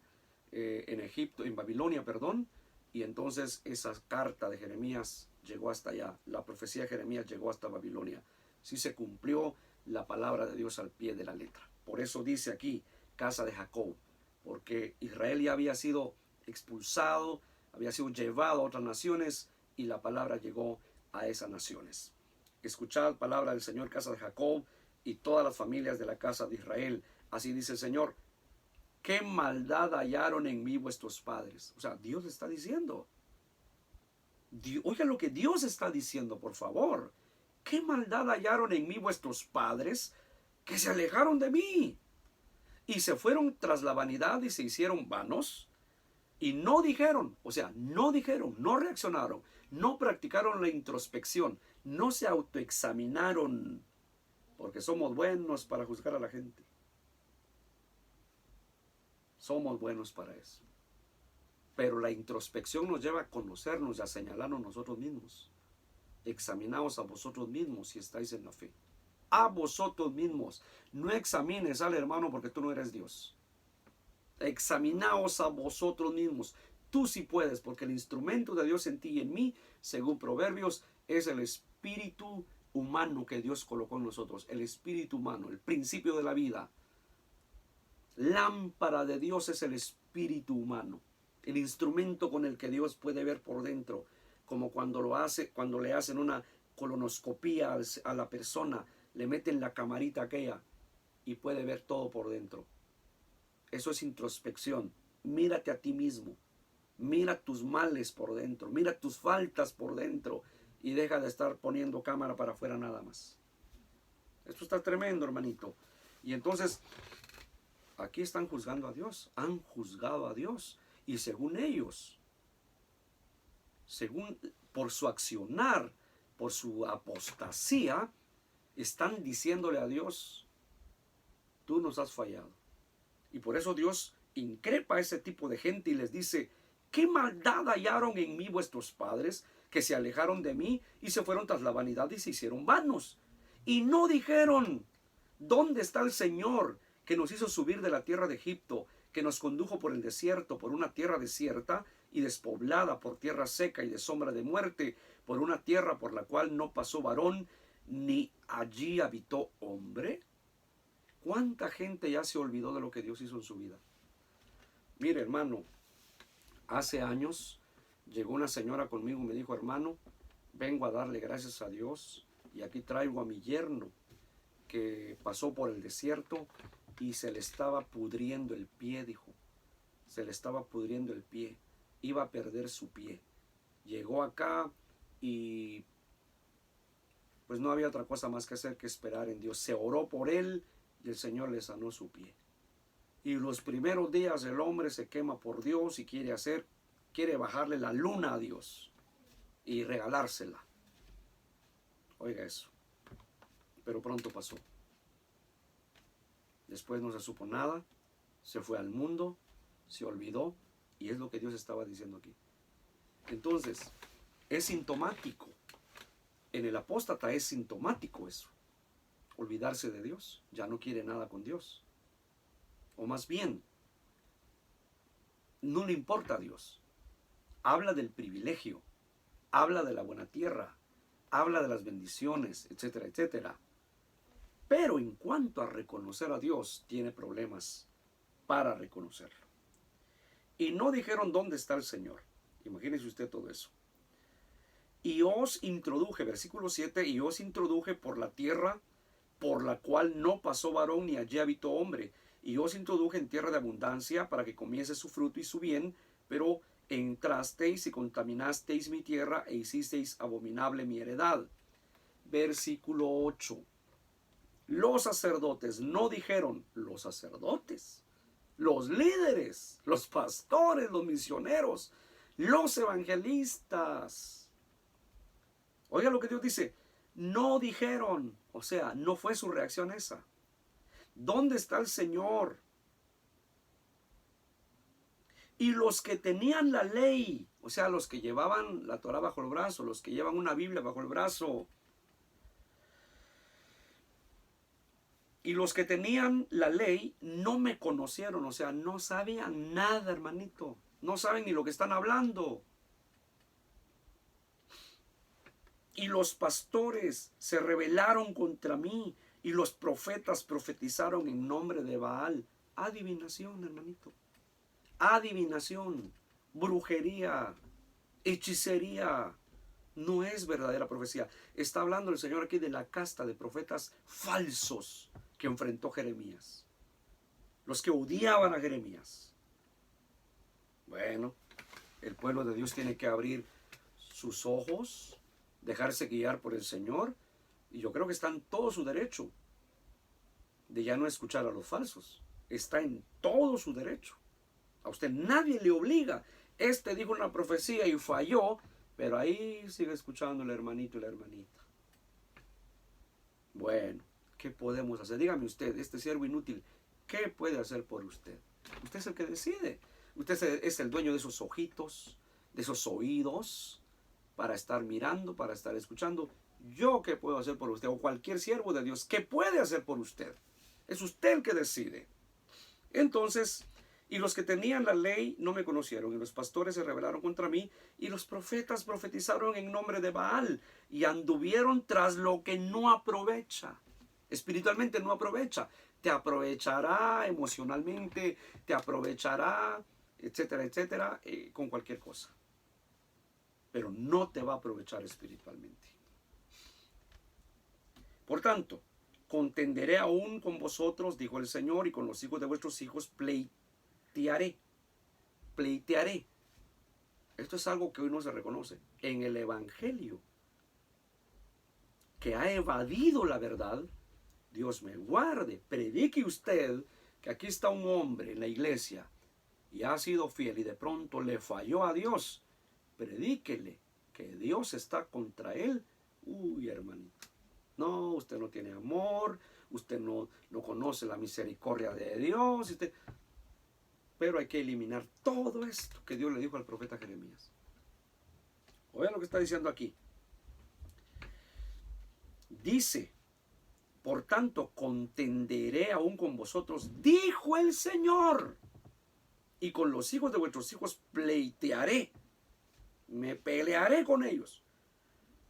en Egipto, en Babilonia, perdón. Y entonces esa carta de Jeremías llegó hasta allá. La profecía de Jeremías llegó hasta Babilonia. Sí se cumplió la palabra de Dios al pie de la letra. Por eso dice aquí, casa de Jacob, porque Israel ya había sido expulsado, había sido llevado a otras naciones y la palabra llegó a esas naciones. Escuchad palabra del Señor, casa de Jacob, y todas las familias de la casa de Israel. Así dice el Señor: ¿qué maldad hallaron en mí vuestros padres? O sea, Dios está diciendo. Oiga lo que Dios está diciendo, por favor. ¿Qué maldad hallaron en mí vuestros padres que se alejaron de mí y se fueron tras la vanidad y se hicieron vanos? Y no dijeron, o sea, no dijeron, no reaccionaron, no practicaron la introspección, no se autoexaminaron, porque somos buenos para juzgar a la gente. Somos buenos para eso. Pero la introspección nos lleva a conocernos y a señalarnos nosotros mismos. Examinaos a vosotros mismos si estáis en la fe. A vosotros mismos. No examines al hermano porque tú no eres Dios. Examinaos a vosotros mismos. Tú sí puedes, porque el instrumento de Dios en ti y en mí, según Proverbios, es el espíritu humano que Dios colocó en nosotros. El espíritu humano, el principio de la vida. Lámpara de Dios es el espíritu humano. El instrumento con el que Dios puede ver por dentro, como cuando le hacen una colonoscopía a la persona, le meten la camarita aquella y puede ver todo por dentro. Eso es introspección. Mírate a ti mismo, mira tus males por dentro, mira tus faltas por dentro y deja de estar poniendo cámara para afuera nada más. Esto está tremendo, hermanito. Y entonces, aquí están juzgando a Dios, han juzgado a Dios. Y según ellos, por su accionar, por su apostasía, están diciéndole a Dios: tú nos has fallado. Y por eso Dios increpa a ese tipo de gente y les dice: ¿qué maldad hallaron en mí vuestros padres, que se alejaron de mí y se fueron tras la vanidad y se hicieron vanos? Y no dijeron: ¿dónde está el Señor que nos hizo subir de la tierra de Egipto, que nos condujo por el desierto, por una tierra desierta y despoblada, por tierra seca y de sombra de muerte, por una tierra por la cual no pasó varón, ni allí habitó hombre? ¿Cuánta gente ya se olvidó de lo que Dios hizo en su vida? Mire, hermano, hace años llegó una señora conmigo y me dijo: hermano, vengo a darle gracias a Dios y aquí traigo a mi yerno que pasó por el desierto y se le estaba pudriendo el pie, dijo. Se le estaba pudriendo el pie. Iba a perder su pie. Llegó acá y pues no había otra cosa más que hacer que esperar en Dios. Se oró por él y el Señor le sanó su pie. Y los primeros días el hombre se quema por Dios y quiere bajarle la luna a Dios y regalársela. Oiga eso. Pero pronto pasó. Después no se supo nada, se fue al mundo, se olvidó, y es lo que Dios estaba diciendo aquí. Entonces, es sintomático. En el apóstata es sintomático eso. Olvidarse de Dios, ya no quiere nada con Dios. O más bien, no le importa a Dios. Habla del privilegio, habla de la buena tierra, habla de las bendiciones, etcétera, etcétera. Pero en cuanto a reconocer a Dios, tiene problemas para reconocerlo. Y no dijeron: ¿dónde está el Señor? Imagínese usted todo eso. Y os introduje, versículo 7, y os introduje por la tierra por la cual no pasó varón ni allí habitó hombre. Y os introduje en tierra de abundancia para que comiese su fruto y su bien, pero entrasteis y contaminasteis mi tierra e hicisteis abominable mi heredad. Versículo 8. Los sacerdotes no dijeron, los sacerdotes, los líderes, los pastores, los misioneros, los evangelistas. Oiga lo que Dios dice, no dijeron, o sea, no fue su reacción esa. ¿Dónde está el Señor? Y los que tenían la ley, o sea, los que llevaban la Torah bajo el brazo, los que llevan una Biblia bajo el brazo, y los que tenían la ley no me conocieron, o sea, no sabían nada, hermanito, no saben ni lo que están hablando. Y los pastores se rebelaron contra mí, y los profetas profetizaron en nombre de Baal. Adivinación, hermanito. Adivinación, brujería, hechicería. No es verdadera profecía. Está hablando el Señor aquí de la casta de profetas falsos que enfrentó Jeremías. Los que odiaban a Jeremías. Bueno, el pueblo de Dios tiene que abrir sus ojos, dejarse guiar por el Señor, y yo creo que está en todo su derecho de ya no escuchar a los falsos. Está en todo su derecho. A usted nadie le obliga. Este dijo una profecía y falló, pero ahí sigue escuchando el hermanito y la hermanita. Bueno, ¿qué podemos hacer? Dígame usted, este siervo inútil, ¿qué puede hacer por usted? Usted es el que decide. Usted es el dueño de esos ojitos, de esos oídos, para estar mirando, para estar escuchando. ¿Yo qué puedo hacer por usted? O cualquier siervo de Dios, ¿qué puede hacer por usted? Es usted el que decide. Entonces, y los que tenían la ley no me conocieron, y los pastores se rebelaron contra mí, y los profetas profetizaron en nombre de Baal, y anduvieron tras lo que no aprovecha. Espiritualmente no aprovecha. Te aprovechará emocionalmente, te aprovechará, etcétera, etcétera, con cualquier cosa. Pero no te va a aprovechar espiritualmente. Por tanto, contenderé aún con vosotros, dijo el Señor, y con los hijos de vuestros hijos pleitearé. Pleitearé. Esto es algo que hoy no se reconoce. En el Evangelio, que ha evadido la verdad, Dios me guarde. Predique usted que aquí está un hombre en la iglesia y ha sido fiel y de pronto le falló a Dios. Predíquele que Dios está contra él. Uy, hermanito. No, usted no tiene amor, usted no conoce la misericordia de Dios. Pero hay que eliminar todo esto que Dios le dijo al profeta Jeremías. Oigan lo que está diciendo aquí. Dice, por tanto, contenderé aún con vosotros, dijo el Señor, y con los hijos de vuestros hijos pleitearé, me pelearé con ellos.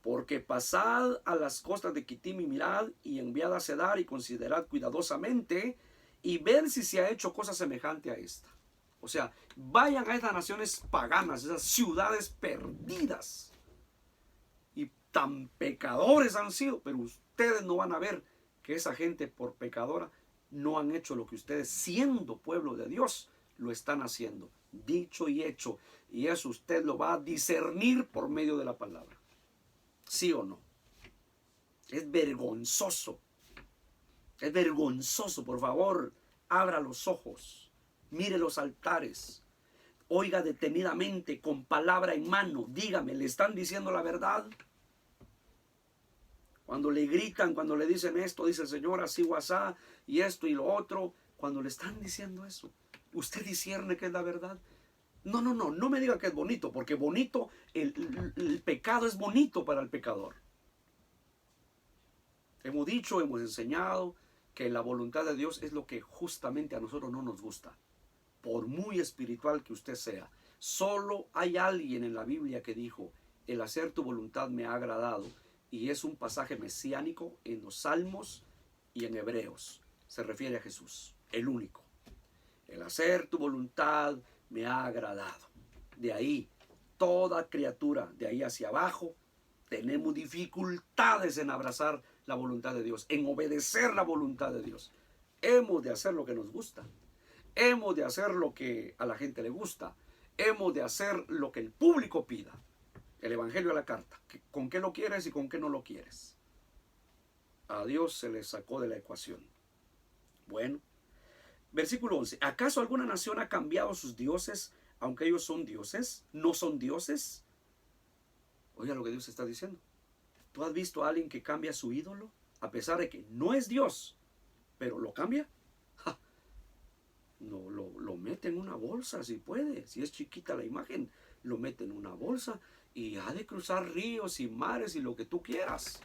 Porque pasad a las costas de Quitim y mirad, y enviad a Cedar y considerad cuidadosamente, y ver si se ha hecho cosa semejante a esta. O sea, vayan a estas naciones paganas, esas ciudades perdidas. Y tan pecadores han sido, pero ustedes no van a ver que esa gente por pecadora no han hecho lo que ustedes, siendo pueblo de Dios, lo están haciendo. Dicho y hecho. Y eso usted lo va a discernir por medio de la palabra. ¿Sí o no? Es vergonzoso. Es vergonzoso, por favor. Abra los ojos. Mire los altares. Oiga detenidamente, con palabra en mano. Dígame, ¿le están diciendo la verdad? Cuando le gritan, cuando le dicen esto, dice el Señor, así o asá, y esto y lo otro. Cuando le están diciendo eso, ¿usted discierne que es la verdad? No me diga que es bonito, porque bonito, el pecado es bonito para el pecador. Hemos dicho, hemos enseñado que la voluntad de Dios es lo que justamente a nosotros no nos gusta. Por muy espiritual que usted sea, solo hay alguien en la Biblia que dijo, el hacer tu voluntad me ha agradado, y es un pasaje mesiánico en los Salmos y en Hebreos. Se refiere a Jesús, el único. El hacer tu voluntad me ha agradado. De ahí, toda criatura, de ahí hacia abajo, tenemos dificultades en abrazar la voluntad de Dios, en obedecer la voluntad de Dios. Hemos de hacer lo que nos gusta. Hemos de hacer lo que a la gente le gusta. Hemos de hacer lo que el público pida. El evangelio a la carta. ¿Con qué lo quieres y con qué no lo quieres? A Dios se le sacó de la ecuación. Bueno, versículo 11. ¿Acaso alguna nación ha cambiado sus dioses, aunque ellos son dioses? ¿No son dioses? Oiga lo que Dios está diciendo. ¿Tú has visto a alguien que cambia su ídolo? A pesar de que no es Dios, pero lo cambia. ¡Ja! No, lo mete en una bolsa si puede. Si es chiquita la imagen, lo mete en una bolsa y ha de cruzar ríos y mares y lo que tú quieras.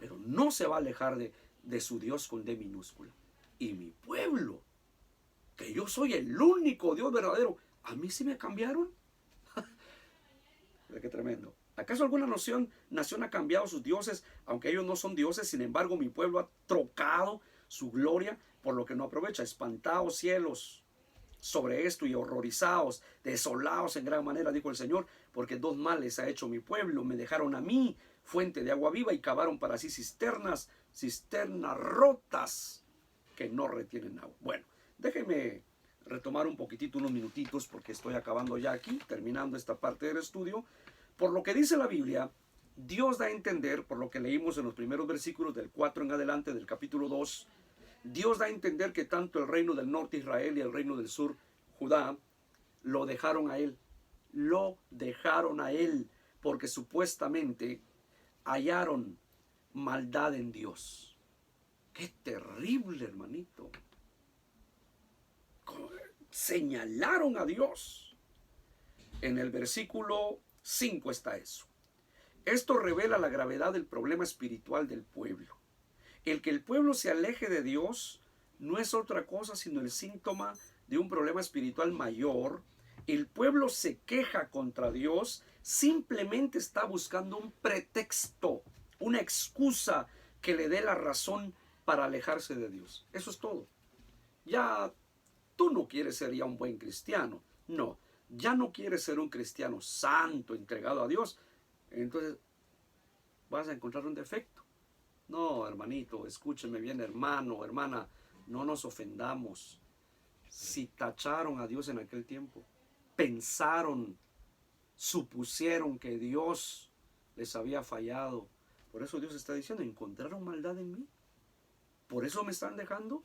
Pero no se va a alejar de su Dios con D minúscula. Y mi pueblo, que yo soy el único Dios verdadero, ¿a mí sí me cambiaron? Qué tremendo. ¿Acaso alguna nación ha cambiado sus dioses, aunque ellos no son dioses? Sin embargo, mi pueblo ha trocado su gloria por lo que no aprovecha. Espantaos cielos sobre esto y horrorizados, desolados en gran manera, dijo el Señor, porque dos males ha hecho mi pueblo. Me dejaron a mí fuente de agua viva y cavaron para sí cisternas rotas que no retienen agua. Bueno, déjenme retomar un poquitito, unos minutitos, porque estoy acabando ya aquí, terminando esta parte del estudio. Por lo que dice la Biblia, Dios da a entender, por lo que leímos en los primeros versículos del 4 en adelante del capítulo 2, Dios da a entender que tanto el reino del norte Israel y el reino del sur Judá lo dejaron a él. Lo dejaron a él porque supuestamente hallaron maldad en Dios. ¡Qué terrible, hermanito! Señalaron a Dios. En el versículo 5 está eso. Esto revela la gravedad del problema espiritual del pueblo. El que el pueblo se aleje de Dios no es otra cosa sino el síntoma de un problema espiritual mayor. El pueblo se queja contra Dios, simplemente está buscando un pretexto, una excusa que le dé la razón para alejarse de Dios. Eso es todo. Ya tú no quieres ser ya un buen cristiano. No, ya no quieres ser un cristiano santo, entregado a Dios. Entonces vas a encontrar un defecto. No, hermanito, escúcheme bien, hermano, hermana, no nos ofendamos. Si tacharon a Dios en aquel tiempo, pensaron, supusieron que Dios les había fallado. Por eso Dios está diciendo, ¿encontraron maldad en mí? ¿Por eso me están dejando?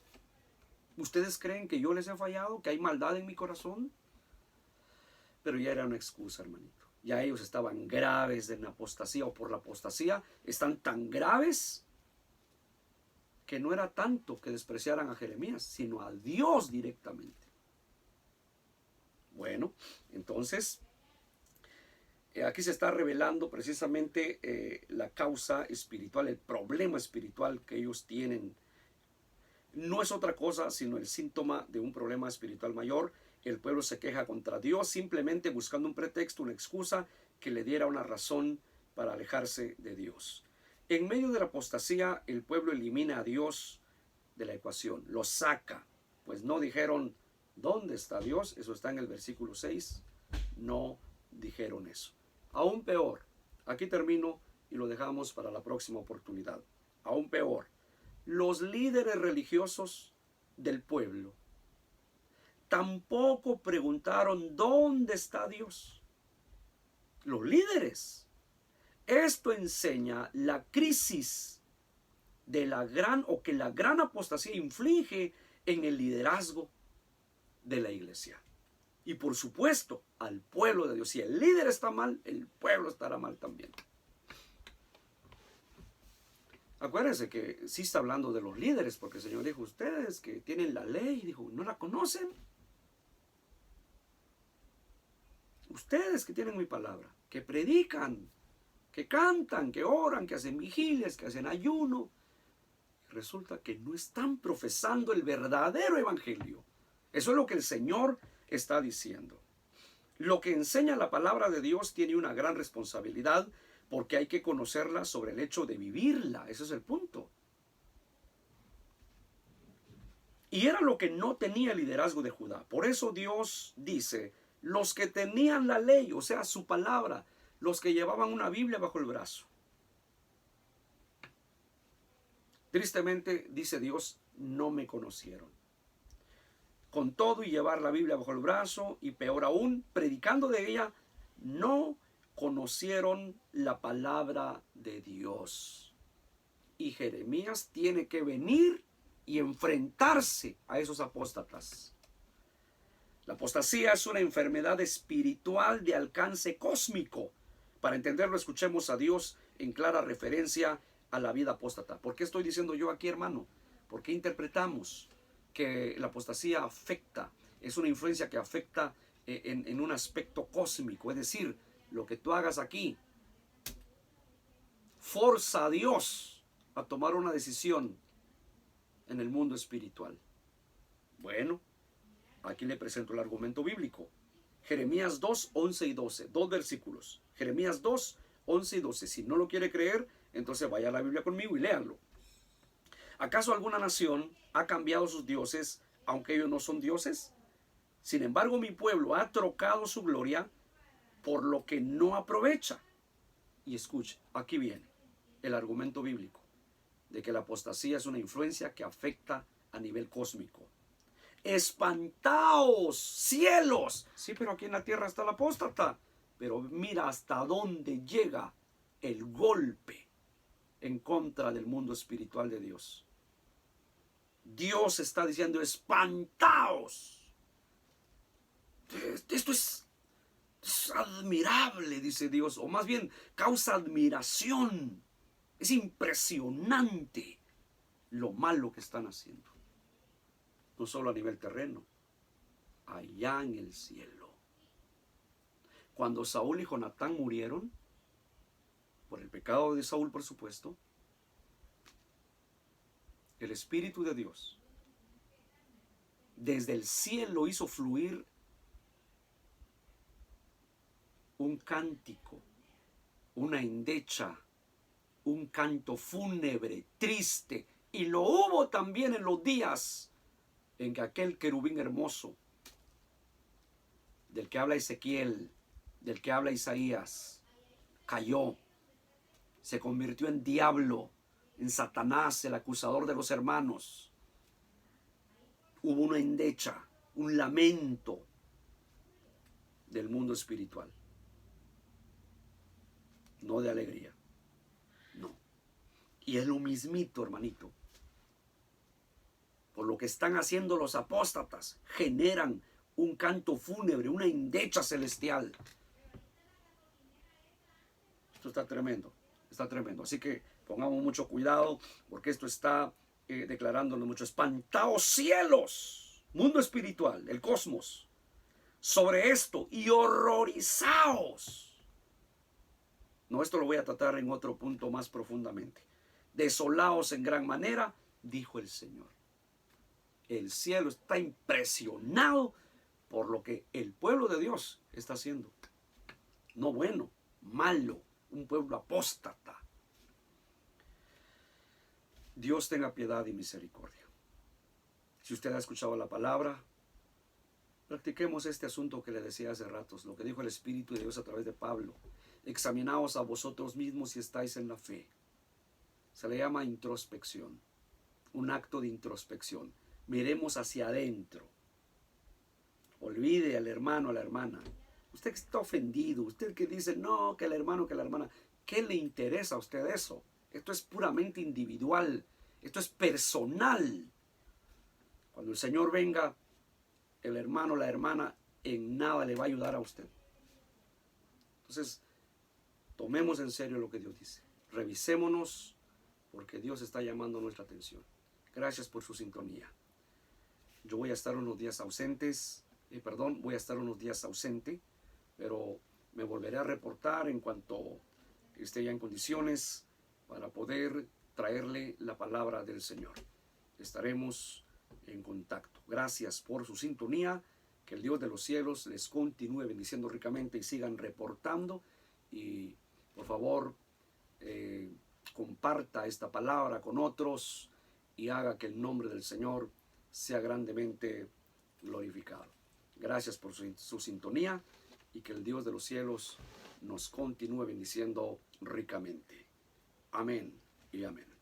¿Ustedes creen que yo les he fallado, que hay maldad en mi corazón? Pero ya era una excusa, hermanito. Ya ellos estaban graves de la apostasía o por la apostasía. Están tan graves que no era tanto que despreciaran a Jeremías, sino a Dios directamente. Bueno, entonces, aquí se está revelando precisamente la causa espiritual, el problema espiritual que ellos tienen. No es otra cosa sino el síntoma de un problema espiritual mayor. El pueblo se queja contra Dios simplemente buscando un pretexto, una excusa que le diera una razón para alejarse de Dios. En medio de la apostasía, el pueblo elimina a Dios de la ecuación, lo saca. Pues no dijeron, ¿dónde está Dios? Eso está en el versículo 6. No dijeron eso. Aún peor, aquí termino y lo dejamos para la próxima oportunidad. Aún peor, los líderes religiosos del pueblo tampoco preguntaron ¿dónde está Dios? Los líderes. Esto enseña la crisis de la gran apostasía inflige en el liderazgo de la iglesia. Y por supuesto, al pueblo de Dios. Si el líder está mal, el pueblo estará mal también. Acuérdense que sí está hablando de los líderes, porque el Señor dijo, ustedes que tienen la ley, dijo, ¿no la conocen? Ustedes que tienen mi palabra, que predican, que cantan, que oran, que hacen vigilias, que hacen ayuno, resulta que no están profesando el verdadero evangelio. Eso es lo que el Señor está diciendo. Lo que enseña la palabra de Dios tiene una gran responsabilidad, porque hay que conocerla sobre el hecho de vivirla. Ese es el punto. Y era lo que no tenía el liderazgo de Judá. Por eso Dios dice, los que tenían la ley, o sea, su palabra, los que llevaban una Biblia bajo el brazo. Tristemente, dice Dios, no me conocieron. Con todo y llevar la Biblia bajo el brazo, y peor aún, predicando de ella, no conocieron la palabra de Dios. Y Jeremías tiene que venir y enfrentarse a esos apóstatas. La apostasía es una enfermedad espiritual de alcance cósmico. Para entenderlo, escuchemos a Dios en clara referencia a la vida apóstata. ¿Por qué estoy diciendo yo aquí, hermano? Porque interpretamos que la apostasía afecta, es una influencia que afecta en un aspecto cósmico. Es decir, lo que tú hagas aquí forza a Dios a tomar una decisión en el mundo espiritual. Bueno, aquí le presento el argumento bíblico. Jeremías 2, 11 y 12, dos versículos. Jeremías 2, 11 y 12. Si no lo quiere creer, entonces vaya a la Biblia conmigo y léanlo. ¿Acaso alguna nación ha cambiado sus dioses, aunque ellos no son dioses? Sin embargo, mi pueblo ha trocado su gloria por lo que no aprovecha. Y escuche, aquí viene el argumento bíblico de que la apostasía es una influencia que afecta a nivel cósmico. Espantaos, cielos. Sí, pero aquí en la tierra está el apóstata. Pero mira hasta dónde llega el golpe en contra del mundo espiritual de Dios. Dios está diciendo, espantaos. Esto es admirable, dice Dios, o más bien causa admiración. Es impresionante lo malo que están haciendo. No solo a nivel terreno, allá en el cielo. Cuando Saúl y Jonatán murieron, por el pecado de Saúl, por supuesto, el Espíritu de Dios desde el cielo hizo fluir un cántico, una endecha, un canto fúnebre, triste, y lo hubo también en los días en que aquel querubín hermoso, del que habla Ezequiel, del que habla Isaías, cayó, se convirtió en diablo, en Satanás, el acusador de los hermanos. Hubo una endecha, un lamento del mundo espiritual. No de alegría, no. Y es lo mismito, hermanito. Por lo que están haciendo los apóstatas, generan un canto fúnebre, una endecha celestial. Esto está tremendo, está tremendo. Así que pongamos mucho cuidado, porque esto está declarándonos mucho. Espantaos cielos, mundo espiritual, el cosmos, sobre esto, y horrorizaos. No, esto lo voy a tratar en otro punto más profundamente. Desolaos en gran manera, dijo el Señor. El cielo está impresionado por lo que el pueblo de Dios está haciendo. No bueno, malo, un pueblo apóstata. Dios tenga piedad y misericordia. Si usted ha escuchado la palabra, practiquemos este asunto que le decía hace ratos, lo que dijo el Espíritu de Dios a través de Pablo. Examinaos a vosotros mismos si estáis en la fe. Se le llama introspección, un acto de introspección. Miremos hacia adentro. Olvide al hermano, a la hermana. Usted que está ofendido, usted que dice, no, que el hermano, que la hermana. ¿Qué le interesa a usted eso? Esto es puramente individual. Esto es personal. Cuando el Señor venga, el hermano, la hermana, en nada le va a ayudar a usted. Entonces, tomemos en serio lo que Dios dice. Revisémonos, porque Dios está llamando nuestra atención. Gracias por su sintonía. Yo voy a estar unos días ausentes, voy a estar unos días ausente, pero me volveré a reportar en cuanto esté ya en condiciones para poder traerle la palabra del Señor. Estaremos en contacto. Gracias por su sintonía. Que el Dios de los cielos les continúe bendiciendo ricamente y sigan reportando. Y por favor, comparta esta palabra con otros y haga que el nombre del Señor sea grandemente glorificado. Gracias por su sintonía y que el Dios de los cielos nos continúe bendiciendo ricamente. Amén y amén.